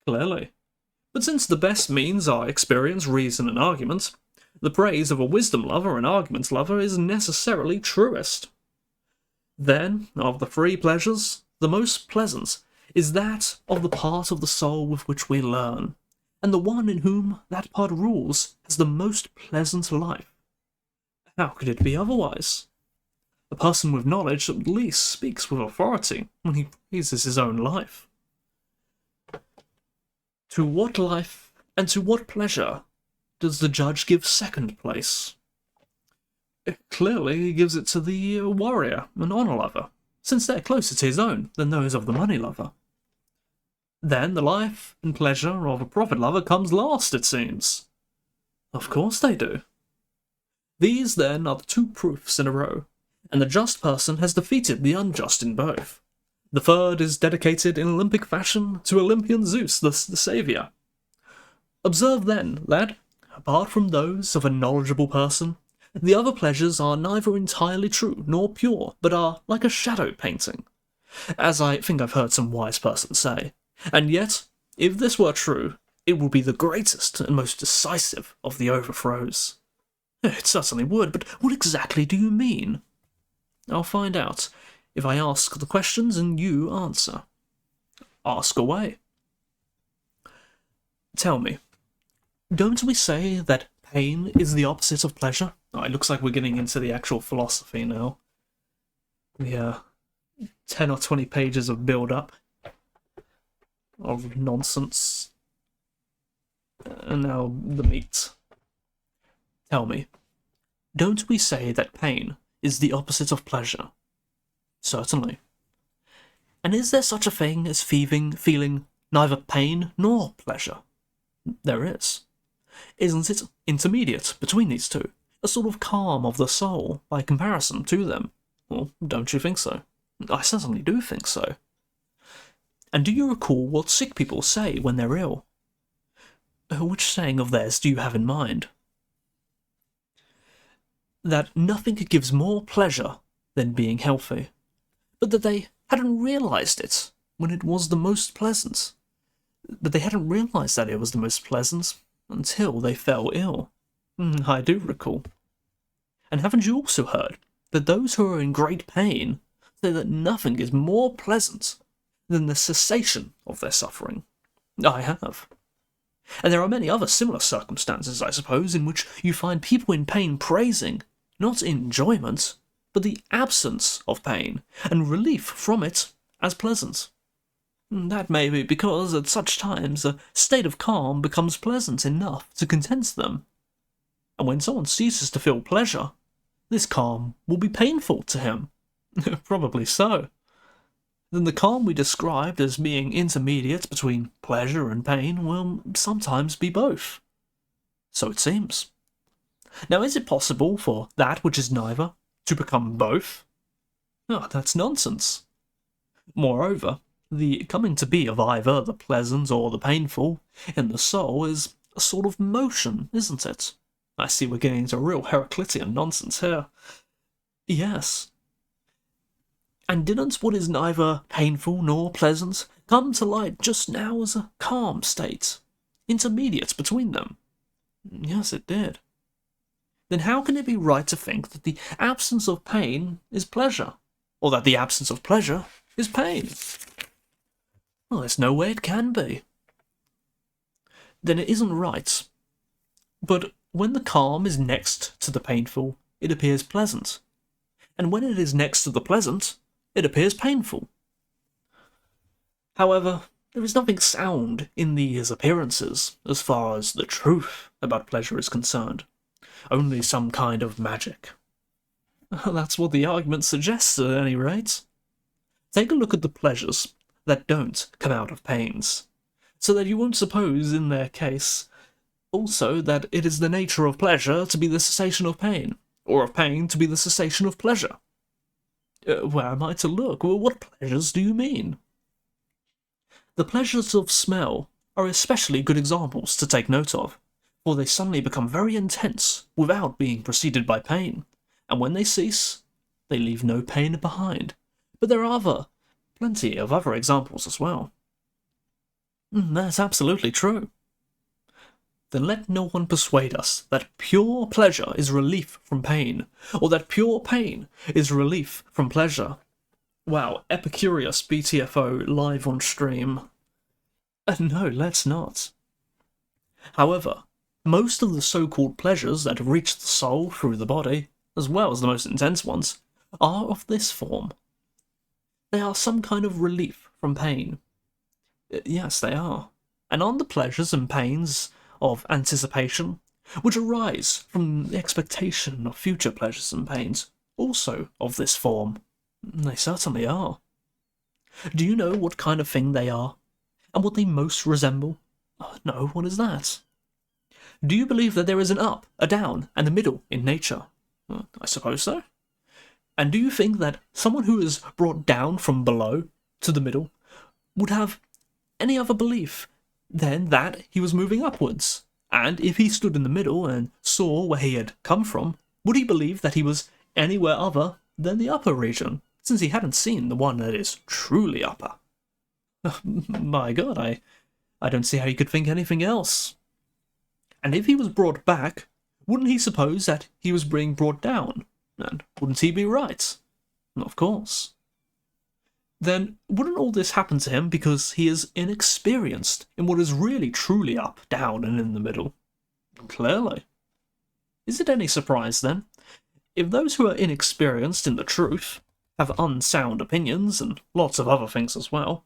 Clearly. But since the best means are experience, reason, and argument, the praise of a wisdom lover and argument lover is necessarily truest. Then, of the three pleasures, the most pleasant is that of the part of the soul with which we learn, and the one in whom that part rules has the most pleasant life. How could it be otherwise? A person with knowledge at least speaks with authority when he praises his own life. To what life and to what pleasure does the judge give second place? Clearly he gives it to the warrior and honour lover, since they're closer to his own than those of the money lover. Then the life and pleasure of a prophet lover comes last, it seems. Of course they do. These, then, are the two proofs in a row, and the just person has defeated the unjust in both. The third is dedicated in Olympic fashion to Olympian Zeus, the saviour. Observe, then, that, apart from those of a knowledgeable person, the other pleasures are neither entirely true nor pure, but are like a shadow painting, as I think I've heard some wise person say. And yet, if this were true, it would be the greatest and most decisive of the overthrows. It certainly would, but what exactly do you mean? I'll find out if I ask the questions and you answer. Ask away. Tell me, don't we say that pain is the opposite of pleasure? Oh, it looks like we're getting into the actual philosophy now. Yeah, 10 or 20 pages of build-up of nonsense. And now the meat. Tell me, don't we say that pain is the opposite of pleasure? Certainly. And is there such a thing as feeling neither pain nor pleasure? There is. Isn't it intermediate between these two? A sort of calm of the soul by comparison to them? Well, don't you think so? I certainly do think so. And do you recall what sick people say when they're ill? Which saying of theirs do you have in mind? That nothing gives more pleasure than being healthy, but that they hadn't realised it when it was the most pleasant. But they hadn't realised that it was the most pleasant until they fell ill. I do recall. And haven't you also heard that those who are in great pain say that nothing is more pleasant than the cessation of their suffering? I have. And there are many other similar circumstances, I suppose, in which you find people in pain praising, not enjoyment, but the absence of pain, and relief from it as pleasant. That may be because at such times a state of calm becomes pleasant enough to content them. And when someone ceases to feel pleasure, this calm will be painful to him. Probably so. Then the calm we described as being intermediate between pleasure and pain will sometimes be both. So it seems. Now, is it possible for that which is neither to become both? Oh, that's nonsense. Moreover, the coming to be of either the pleasant or the painful in the soul is a sort of motion, isn't it? I see we're getting into real Heraclitean nonsense here. Yes. And didn't what is neither painful nor pleasant come to light just now as a calm state, intermediate between them? Yes, it did. Then how can it be right to think that the absence of pain is pleasure, or that the absence of pleasure is pain? Well, there's no way it can be. Then it isn't right. But when the calm is next to the painful, it appears pleasant. And when it is next to the pleasant, it appears painful. However, there is nothing sound in these appearances as far as the truth about pleasure is concerned. Only some kind of magic. That's what the argument suggests at any rate. Take a look at the pleasures that don't come out of pains, so that you won't suppose in their case also that it is the nature of pleasure to be the cessation of pain, or of pain to be the cessation of pleasure. Where am I to look? Well, what pleasures do you mean? The pleasures of smell are especially good examples to take note of, for they suddenly become very intense without being preceded by pain, and when they cease, they leave no pain behind. But there are plenty of other examples as well. That's absolutely true. Then let no one persuade us that pure pleasure is relief from pain, or that pure pain is relief from pleasure. Wow, Epicurious BTFO live on stream. No, let's not. However, most of the so-called pleasures that reach the soul through the body, as well as the most intense ones, are of this form. They are some kind of relief from pain. Yes, they are. And aren't the pleasures and pains of anticipation, which arise from the expectation of future pleasures and pains, also of this form? They certainly are. Do you know what kind of thing they are, and what they most resemble? No, what is that? Do you believe that there is an up, a down, and a middle in nature? I suppose so. And do you think that someone who is brought down from below to the middle would have any other belief than that he was moving upwards? And if he stood in the middle and saw where he had come from, would he believe that he was anywhere other than the upper region, since he hadn't seen the one that is truly upper? My God, I don't see how he could think anything else. And if he was brought back, wouldn't he suppose that he was being brought down? And wouldn't he be right? Of course. Then wouldn't all this happen to him because he is inexperienced in what is really truly up, down, and in the middle? Clearly. Is it any surprise, then, if those who are inexperienced in the truth have unsound opinions and lots of other things as well,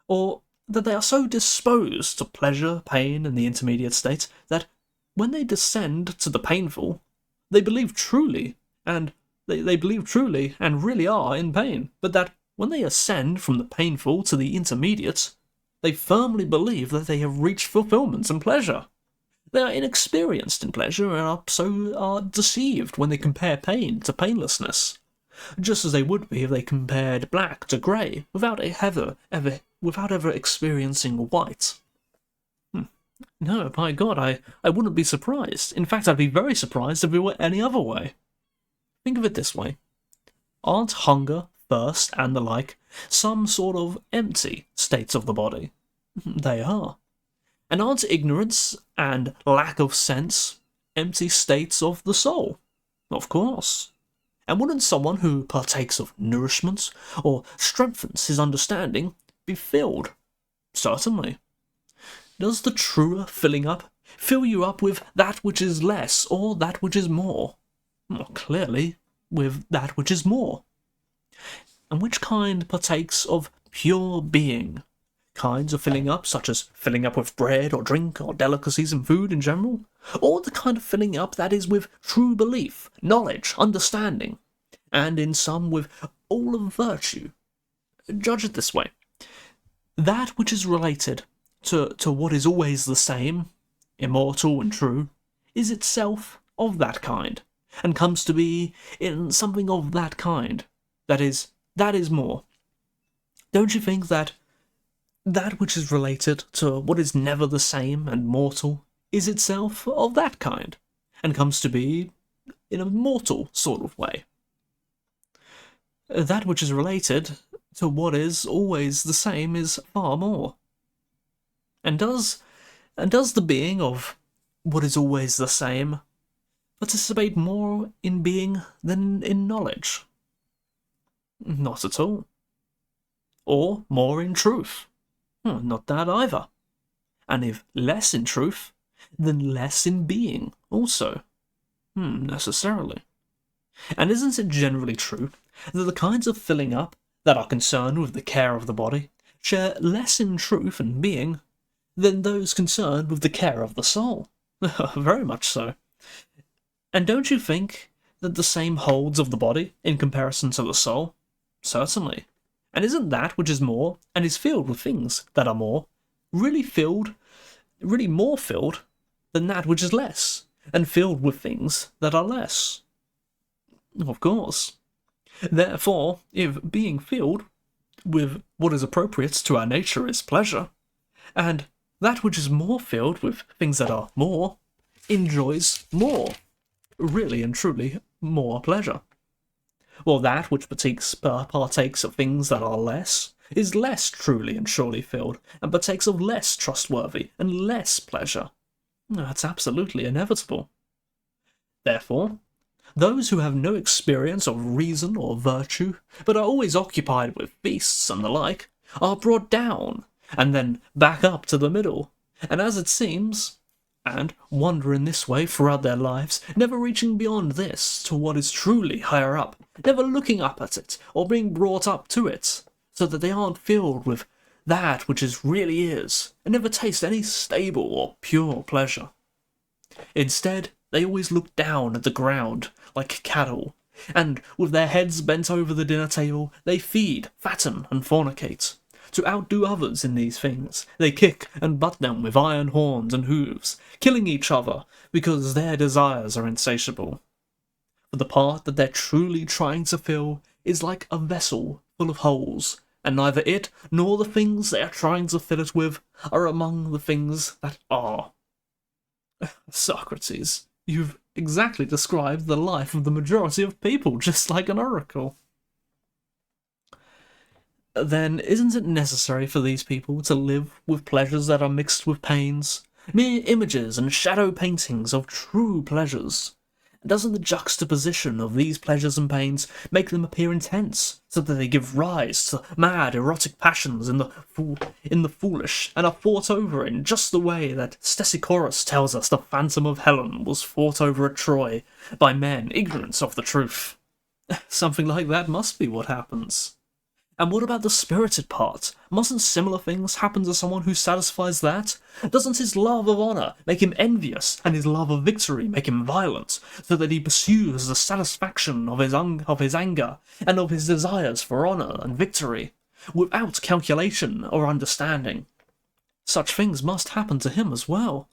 or that they are so disposed to pleasure, pain, and the intermediate state that when they descend to the painful, they believe truly, and they believe truly and really are in pain, but that when they ascend from the painful to the intermediate, they firmly believe that they have reached fulfillment and pleasure. They are inexperienced in pleasure and are deceived when they compare pain to painlessness, just as they would be if they compared black to grey without ever experiencing white. No, by God, I wouldn't be surprised. In fact, I'd be very surprised if it were any other way. Think of it this way. Aren't hunger, thirst, and the like some sort of empty states of the body? They are. And aren't ignorance and lack of sense empty states of the soul? Of course. And wouldn't someone who partakes of nourishment or strengthens his understanding be filled? Certainly. Does the truer filling up fill you up with that which is less or that which is more? Well, clearly, with that which is more. And which kind partakes of pure being? Kinds of filling up, such as filling up with bread or drink or delicacies and food in general? Or the kind of filling up that is with true belief, knowledge, understanding, and in some with all of virtue? Judge it this way. That which is related to what is always the same, immortal and true, is itself of that kind, and comes to be in something of that kind. That is more. Don't you think that that which is related to what is never the same and mortal is itself of that kind, and comes to be in a mortal sort of way? That which is related to what is always the same is far more. And does the being of what is always the same participate more in being than in knowledge? Not at all. Or more in truth? Not that either. And if less in truth, then less in being also? Necessarily. And isn't it generally true that the kinds of filling up that are concerned with the care of the body share less in truth and being than those concerned with the care of the soul? Very much so. And don't you think that the same holds of the body in comparison to the soul? Certainly. And isn't that which is more, and is filled with things that are more, really more filled than that which is less, and filled with things that are less? Of course. Therefore, if being filled with what is appropriate to our nature is pleasure, and that which is more filled with things that are more enjoys more, really and truly more pleasure, well, that which partakes of things that are less is less truly and surely filled, and partakes of less trustworthy and less pleasure. That's absolutely inevitable. Therefore, those who have no experience of reason or virtue, but are always occupied with feasts and the like, are brought down, and then back up to the middle, and as it seems, and wander in this way throughout their lives, never reaching beyond this to what is truly higher up, never looking up at it, or being brought up to it, so that they aren't filled with that which really is, and never taste any stable or pure pleasure. Instead, they always look down at the ground, like cattle, and, with their heads bent over the dinner table, they feed, fatten, and fornicate. To outdo others in these things, they kick and butt them with iron horns and hooves, killing each other because their desires are insatiable. For the part that they're truly trying to fill is like a vessel full of holes, and neither it nor the things they are trying to fill it with are among the things that are. Socrates, you've exactly described the life of the majority of people, just like an oracle. Then isn't it necessary for these people to live with pleasures that are mixed with pains, mere images and shadow paintings of true pleasures? Doesn't the juxtaposition of these pleasures and pains make them appear intense, so that they give rise to mad erotic passions in the foolish, and are fought over in just the way that Stesichorus tells us the phantom of Helen was fought over at Troy by men ignorant of the truth? Something like that must be what happens. And what about the spirited part? Mustn't similar things happen to someone who satisfies that? Doesn't his love of honour make him envious, and his love of victory make him violent, so that he pursues the satisfaction of his anger, and of his desires for honour and victory, without calculation or understanding? Such things must happen to him as well.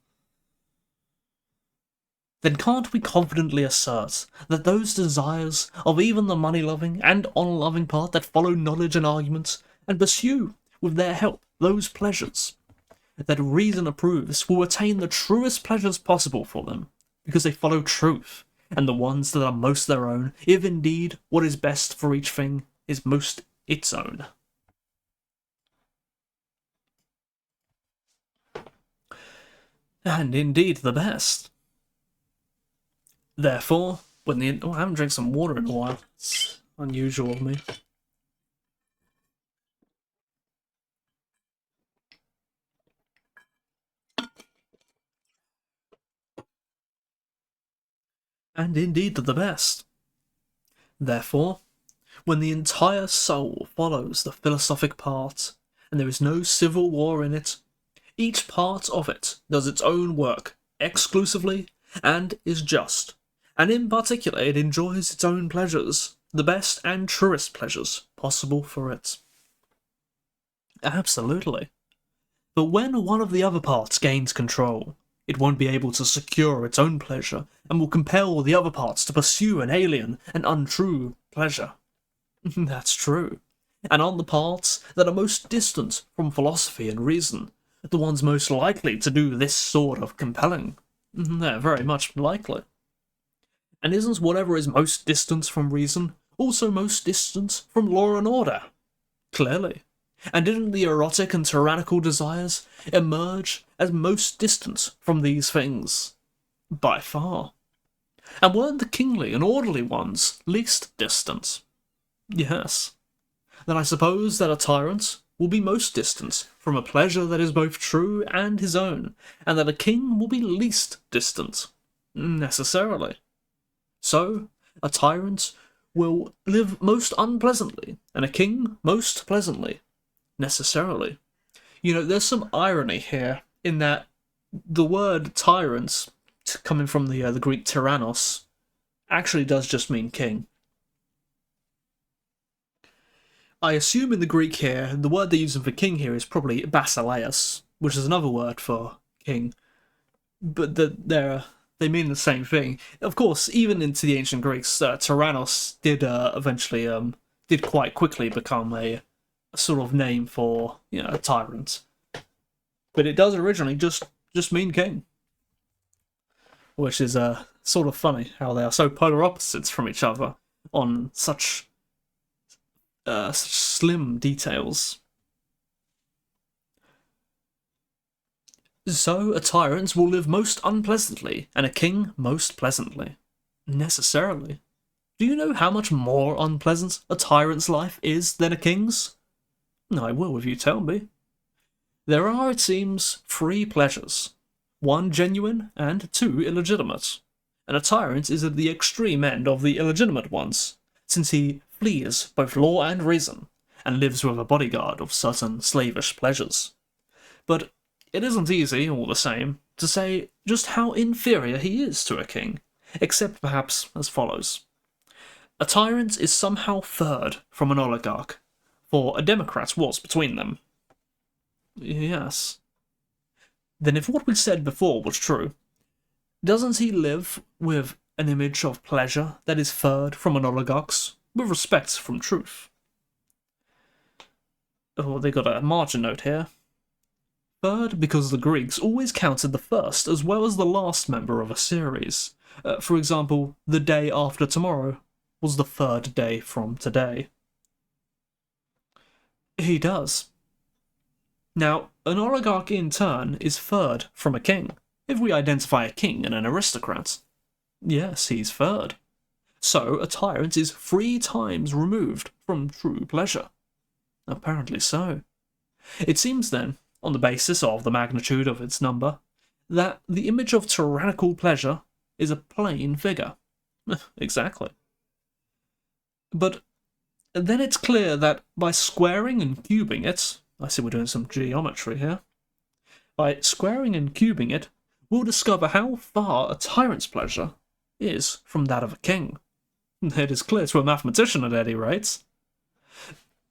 Then can't we confidently assert that those desires of even the money-loving and honour-loving part that follow knowledge and argument, and pursue, with their help, those pleasures that reason approves, will attain the truest pleasures possible for them, because they follow truth, and the ones that are most their own, if indeed what is best for each thing is most its own? and indeed the best. Therefore, when the... Oh, I haven't drank some water in a while. It's unusual of me. And indeed the best. Therefore, when the entire soul follows the philosophic part, and there is no civil war in it, each part of it does its own work exclusively and is just, and in particular it enjoys its own pleasures, the best and truest pleasures possible for it. Absolutely. But when one of the other parts gains control, it won't be able to secure its own pleasure, and will compel the other parts to pursue an alien and untrue pleasure. That's true. And on the parts that are most distant from philosophy and reason, the ones most likely to do this sort of compelling, they're very much likely. And isn't whatever is most distant from reason also most distant from law and order? Clearly. And didn't the erotic and tyrannical desires emerge as most distant from these things? By far. And weren't the kingly and orderly ones least distant? Yes. Then I suppose that a tyrant will be most distant from a pleasure that is both true and his own, and that a king will be least distant, necessarily. So, a tyrant will live most unpleasantly, and a king most pleasantly, necessarily. You know, there's some irony here in that the word tyrant, coming from the Greek tyrannos, actually does just mean king. I assume in the Greek here, the word they're using for king here is probably basileus, which is another word for king. But they mean the same thing. Of course, even into the ancient Greeks, tyrannos did eventually did quite quickly become a sort of name for a tyrant. But it does originally just mean king, which is sort of funny how they are so polar opposites from each other on such slim details. So a tyrant will live most unpleasantly, and a king most pleasantly. Necessarily. Do you know how much more unpleasant a tyrant's life is than a king's? I will if you tell me. There are, it seems, 3 pleasures. 1 genuine and 2 illegitimate. And a tyrant is at the extreme end of the illegitimate ones, since he flees both law and reason, and lives with a bodyguard of certain slavish pleasures. But it isn't easy, all the same, to say just how inferior he is to a king, except perhaps as follows. A tyrant is somehow third from an oligarch, for a democrat was between them. Yes. Then if what we said before was true, doesn't he live with an image of pleasure that is third from an oligarch's, with respect from truth? Oh, they got a margin note here. Third, because the Greeks always counted the first as well as the last member of a series. For example, the day after tomorrow was the third day from today. He does. Now, an oligarch in turn is third from a king, if we identify a king and an aristocrat. Yes, he's third. So, a tyrant is 3 times removed from true pleasure. Apparently so. It seems then, on the basis of the magnitude of its number, that the image of tyrannical pleasure is a plane figure. Exactly. But then it's clear that by squaring and cubing it, I see we're doing some geometry here, by squaring and cubing it, we'll discover how far a tyrant's pleasure is from that of a king. It is clear to a mathematician at any rate.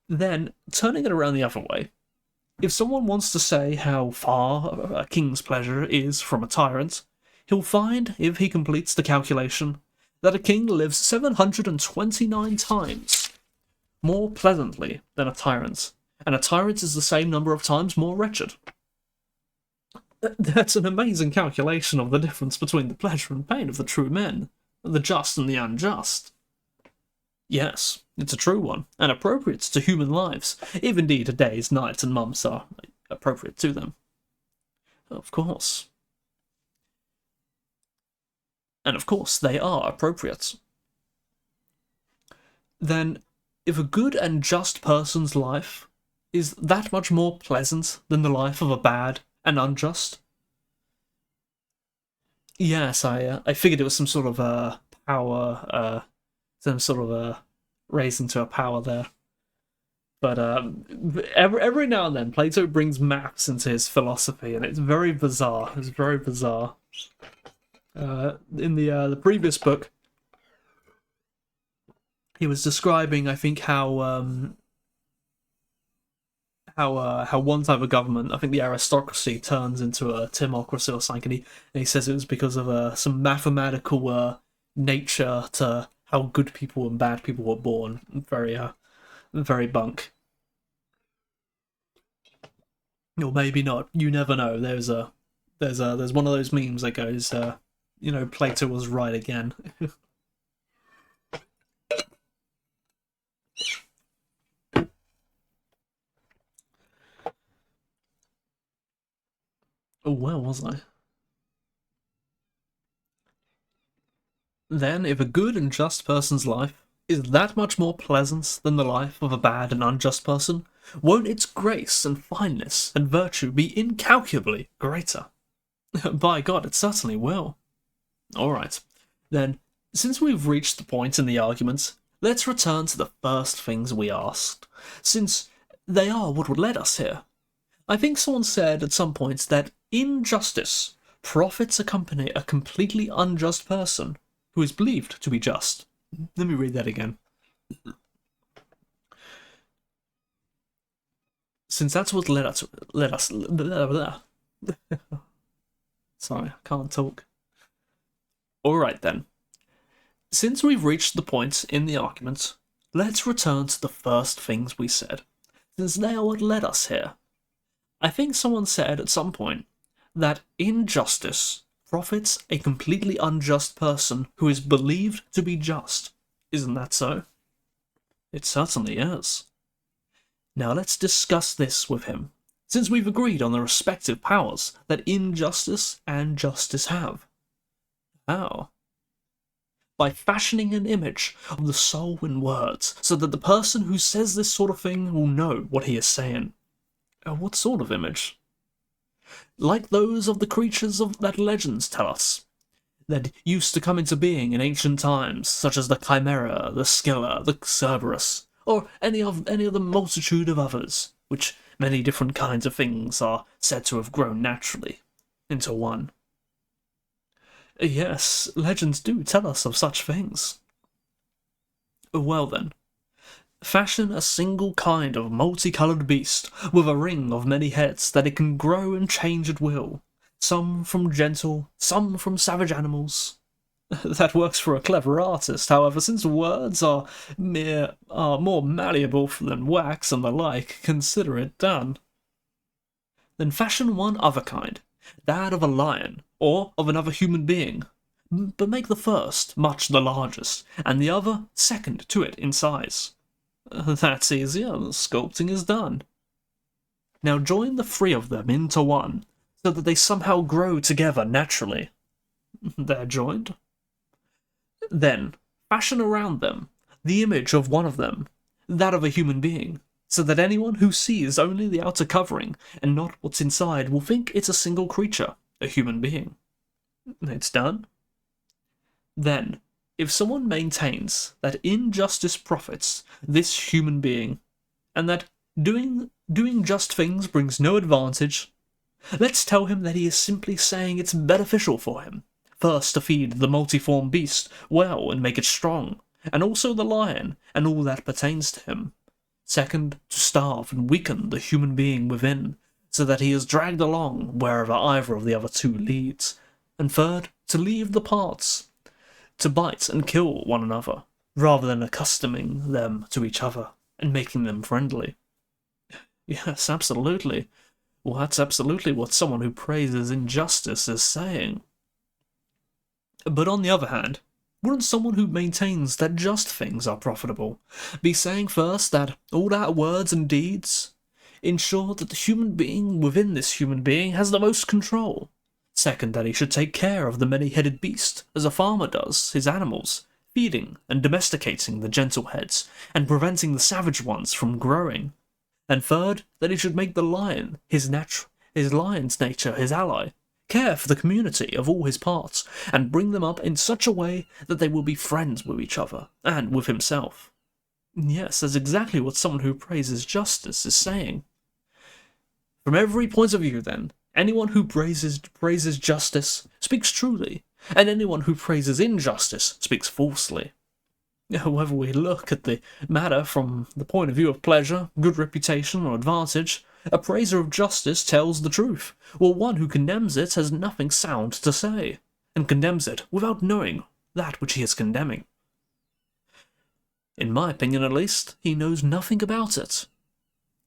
Then, turning it around the other way, if someone wants to say how far a king's pleasure is from a tyrant, he'll find, if he completes the calculation, that a king lives 729 times more pleasantly than a tyrant, and a tyrant is the same number of times more wretched. That's an amazing calculation of the difference between the pleasure and pain of the true men, the just and the unjust. Yes, it's a true one, and appropriate to human lives, if indeed days, nights, and months are appropriate to them. Of course. and of course they are appropriate. Then, if a good and just person's life is that much more pleasant than the life of a bad and unjust? Yes, I figured it was some sort of power, some sort of raising to a power there. But every now and then, Plato brings maps into his philosophy, and it's very bizarre. It's very bizarre. In the previous book, he was describing, I think, how one type of government, I think the aristocracy, turns into a timocracy or something, and he says it was because of some mathematical nature to how good people and bad people were born. Very bunk. Or maybe not. You never know. There's one of those memes that goes, Plato was right again. Oh, where was I? Then, if a good and just person's life is that much more pleasant than the life of a bad and unjust person, won't its grace and fineness and virtue be incalculably greater? By God, it certainly will. Alright, then, since we've reached the point in the argument, let's return to the first things we asked, since they are what led us here. I think someone said at some point that injustice profits accompany a completely unjust person who is believed to be just. Let me read that again. Since that's what led us. Sorry, I can't talk. Alright then. Since we've reached the point in the argument, let's return to the first things we said, since they are what led us here. I think someone said at some point that injustice profits a completely unjust person who is believed to be just. Isn't that so? It certainly is. Now let's discuss this with him, since we've agreed on the respective powers that injustice and justice have. How? By fashioning an image of the soul in words, so that the person who says this sort of thing will know what he is saying. What sort of image? Like those of the creatures that legends tell us, that used to come into being in ancient times, such as the Chimera, the Scylla, the Cerberus, or any of the multitude of others, which many different kinds of things are said to have grown naturally into one. Yes, legends do tell us of such things. Well then, fashion a single kind of multicoloured beast with a ring of many heads that it can grow and change at will, some from gentle, some from savage animals. That works for a clever artist, however, since words are more malleable than wax and the like, consider it done. Then fashion one other kind, that of a lion, or of another human being, but make the first much the largest, and the other second to it in size. That's easier, the sculpting is done. Now join the three of them into one, so that they somehow grow together naturally. They're joined. Then, fashion around them the image of one of them, that of a human being, so that anyone who sees only the outer covering and not what's inside will think it's a single creature, a human being. It's done. Then, if someone maintains that injustice profits this human being, and that doing just things brings no advantage, let's tell him that he is simply saying it's beneficial for him, first to feed the multiform beast well and make it strong, and also the lion and all that pertains to him. Second, to starve and weaken the human being within, so that he is dragged along wherever either of the other two leads. And third, to leave the parts, to bite and kill one another, rather than accustoming them to each other and making them friendly. Yes, absolutely. Well, that's absolutely what someone who praises injustice is saying. But on the other hand, wouldn't someone who maintains that just things are profitable be saying first that all our words and deeds ensure that the human being within this human being has the most control, Second, that he should take care of the many-headed beast, as a farmer does his animals, feeding and domesticating the gentle heads, and preventing the savage ones from growing. And third, that he should make the lion his lion's nature his ally, care for the community of all his parts, and bring them up in such a way that they will be friends with each other, and with himself. Yes, that's exactly what someone who praises justice is saying. From every point of view, then, anyone who praises justice speaks truly, and anyone who praises injustice speaks falsely. However we look at the matter from the point of view of pleasure, good reputation, or advantage, a praiser of justice tells the truth, while one who condemns it has nothing sound to say, and condemns it without knowing that which he is condemning. In my opinion, at least, he knows nothing about it.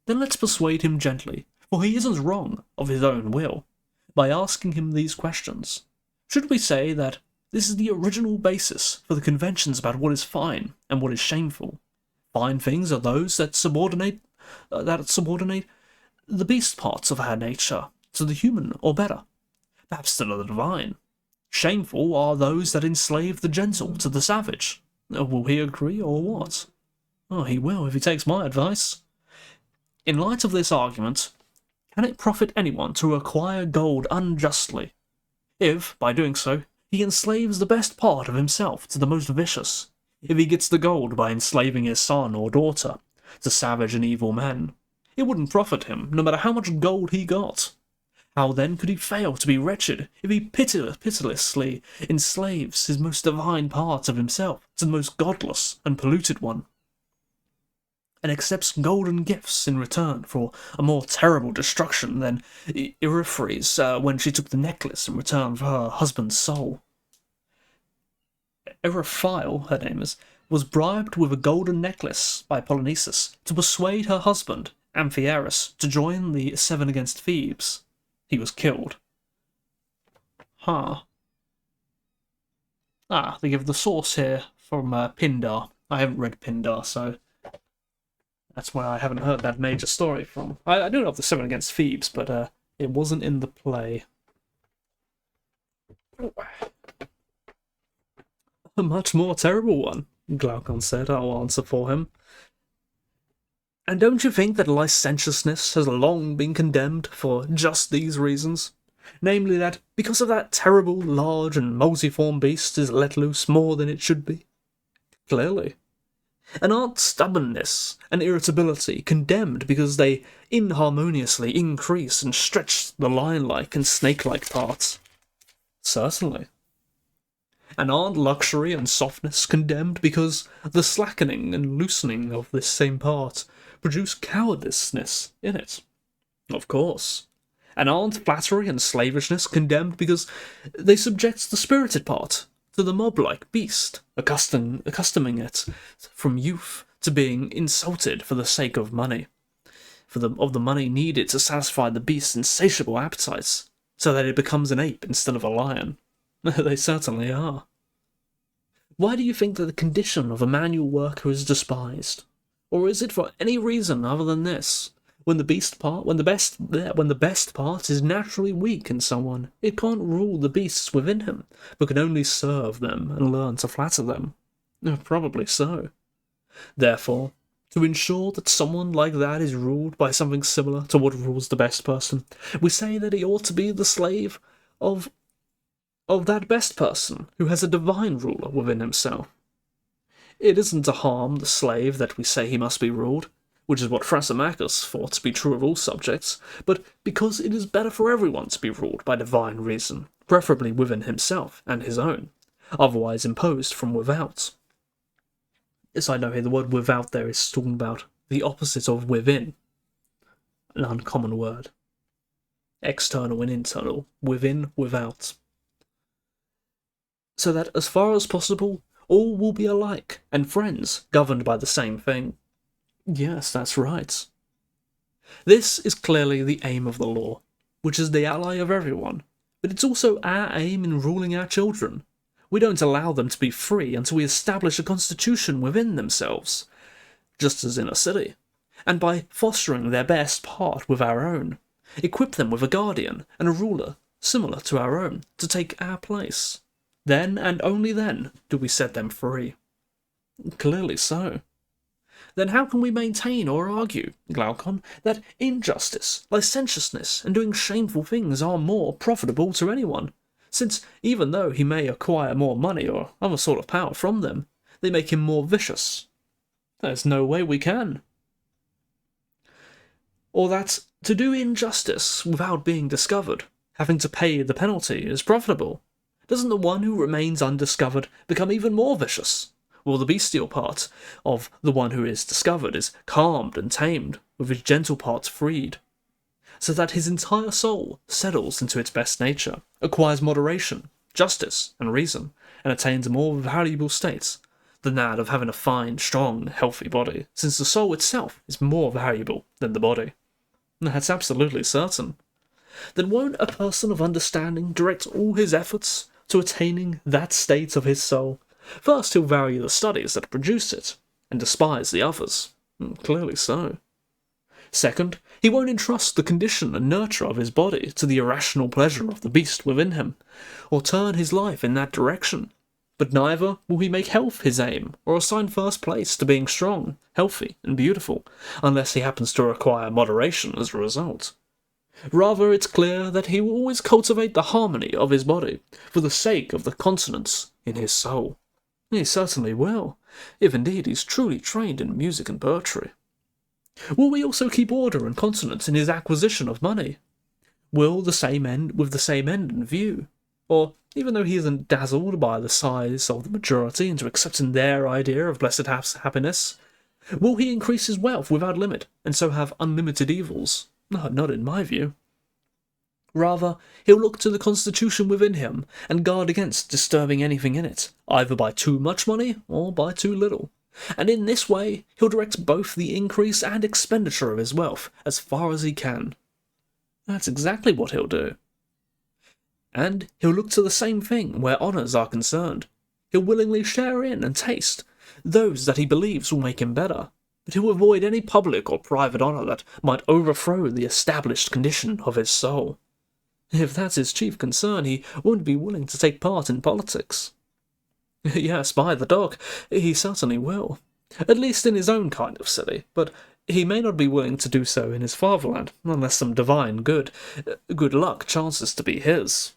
Then let's persuade him gently, for he isn't wrong of his own will, by asking him these questions. Should we say that this is the original basis for the conventions about what is fine and what is shameful? Fine things are those that subordinate the beast parts of our nature to the human, or better, perhaps to the divine. Shameful are those that enslave the gentle to the savage. Will he agree, or what? Oh, he will if he takes my advice. In light of this argument, can it profit anyone to acquire gold unjustly, if, by doing so, he enslaves the best part of himself to the most vicious? If he gets the gold by enslaving his son or daughter to savage and evil men, it wouldn't profit him, no matter how much gold he got. How then could he fail to be wretched if he pitilessly enslaves his most divine part of himself to the most godless and polluted one, and accepts golden gifts in return for a more terrible destruction than Euryphes when she took the necklace in return for her husband's soul? Euryphile, her name is, was bribed with a golden necklace by Polynices to persuade her husband, Amphiaraus, to join the Seven against Thebes. He was killed. They give the source here from Pindar. I haven't read Pindar, so that's why I haven't heard that major story from. I do know of the Seven against Thebes, but it wasn't in the play. A much more terrible one, Glaucon said. I'll answer for him. And don't you think that licentiousness has long been condemned for just these reasons? Namely that, because of that terrible, large, and multiform beast is let loose more than it should be? Clearly. And aren't stubbornness and irritability condemned because they inharmoniously increase and stretch the lion-like and snake-like parts? Certainly. And aren't luxury and softness condemned because the slackening and loosening of this same part produce cowardiceness in it? Of course. And aren't flattery and slavishness condemned because they subject the spirited part to the mob-like beast, accustoming it from youth to being insulted for the sake of money, of the money needed to satisfy the beast's insatiable appetites, so that it becomes an ape instead of a lion? They certainly are. Why do you think that the condition of a manual worker is despised? Or is it for any reason other than this? When the best part is naturally weak in someone, it can't rule the beasts within him, but can only serve them and learn to flatter them. Probably so. Therefore, to ensure that someone like that is ruled by something similar to what rules the best person, we say that he ought to be the slave of that best person who has a divine ruler within himself. It isn't to harm the slave that we say he must be ruled, which is what Thrasymachus thought to be true of all subjects, but because it is better for everyone to be ruled by divine reason, preferably within himself and his own, otherwise imposed from without. Yes, I know here the word without there is talking about the opposite of within, an uncommon word. External and internal, within, without. So that, as far as possible, all will be alike, and friends, governed by the same thing. Yes, that's right. This is clearly the aim of the law, which is the ally of everyone, but it's also our aim in ruling our children. We don't allow them to be free until we establish a constitution within themselves, just as in a city, and by fostering their best part with our own, equip them with a guardian and a ruler similar to our own, to take our place. Then, and only then, do we set them free. Clearly so. Then how can we maintain or argue, Glaucon, that injustice, licentiousness, and doing shameful things are more profitable to anyone, since even though he may acquire more money or other sort of power from them, they make him more vicious? There's no way we can. Or that to do injustice without being discovered, having to pay the penalty, is profitable. Doesn't the one who remains undiscovered become even more vicious? While the bestial part of the one who is discovered is calmed and tamed, with his gentle parts freed, so that his entire soul settles into its best nature, acquires moderation, justice, and reason, and attains a more valuable state than that of having a fine, strong, healthy body, since the soul itself is more valuable than the body. That's absolutely certain. Then won't a person of understanding direct all his efforts to attaining that state of his soul? First, he'll value the studies that produce it, and despise the others. Clearly so. Second, he won't entrust the condition and nurture of his body to the irrational pleasure of the beast within him, or turn his life in that direction. But neither will he make health his aim, or assign first place to being strong, healthy, and beautiful, unless he happens to require moderation as a result. Rather, it's clear that he will always cultivate the harmony of his body, for the sake of the consonance in his soul. He certainly will, if indeed he's truly trained in music and poetry. Will we also keep order and consonance in his acquisition of money? Will the same end with the same end in view? Or, even though he isn't dazzled by the size of the majority into accepting their idea of blessed happiness, will he increase his wealth without limit, and so have unlimited evils? No, not in my view. Rather, he'll look to the constitution within him, and guard against disturbing anything in it, either by too much money or by too little. And in this way, he'll direct both the increase and expenditure of his wealth as far as he can. That's exactly what he'll do. And he'll look to the same thing where honours are concerned. He'll willingly share in and taste those that he believes will make him better, but he'll avoid any public or private honour that might overthrow the established condition of his soul. If that's his chief concern, he won't be willing to take part in politics. Yes, by the dog, he certainly will. At least in his own kind of city, but he may not be willing to do so in his fatherland, unless some divine good luck chances to be his.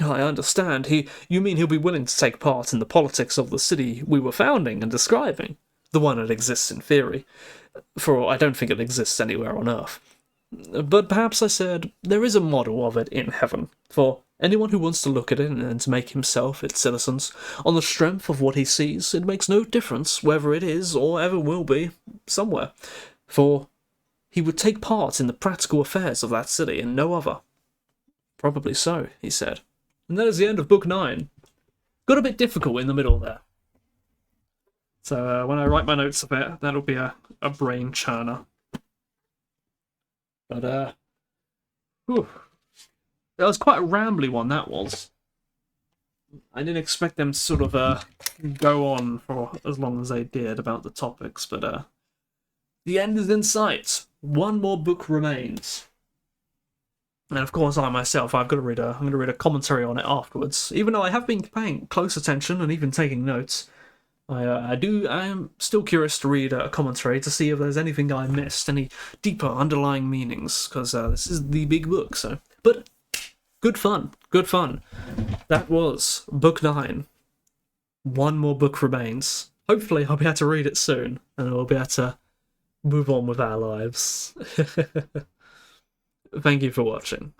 I understand. You mean he'll be willing to take part in the politics of the city we were founding and describing? The one that exists in theory, for I don't think it exists anywhere on Earth. But perhaps I said there is a model of it in heaven, for anyone who wants to look at it and to make himself its citizens on the strength of what he sees. It makes no difference whether it is or ever will be somewhere, for he would take part in the practical affairs of that city and no other. Probably so, he said. And that is the end of Book 9. Got a bit difficult in the middle there. So when I write my notes of it, that'll be a brain churner. But, whew. That was quite a rambly one, that was. I didn't expect them to sort of go on for as long as they did about the topics, but the end is in sight. One more book remains. And of course, I myself, I'm going to read a commentary on it afterwards. Even though I have been paying close attention and even taking notes, I am still curious to read a commentary to see if there's anything I missed, any deeper underlying meanings, because this is the big book. So, but good fun. That was Book 9. One more book remains. Hopefully, I'll be able to read it soon, and we'll be able to move on with our lives. Thank you for watching.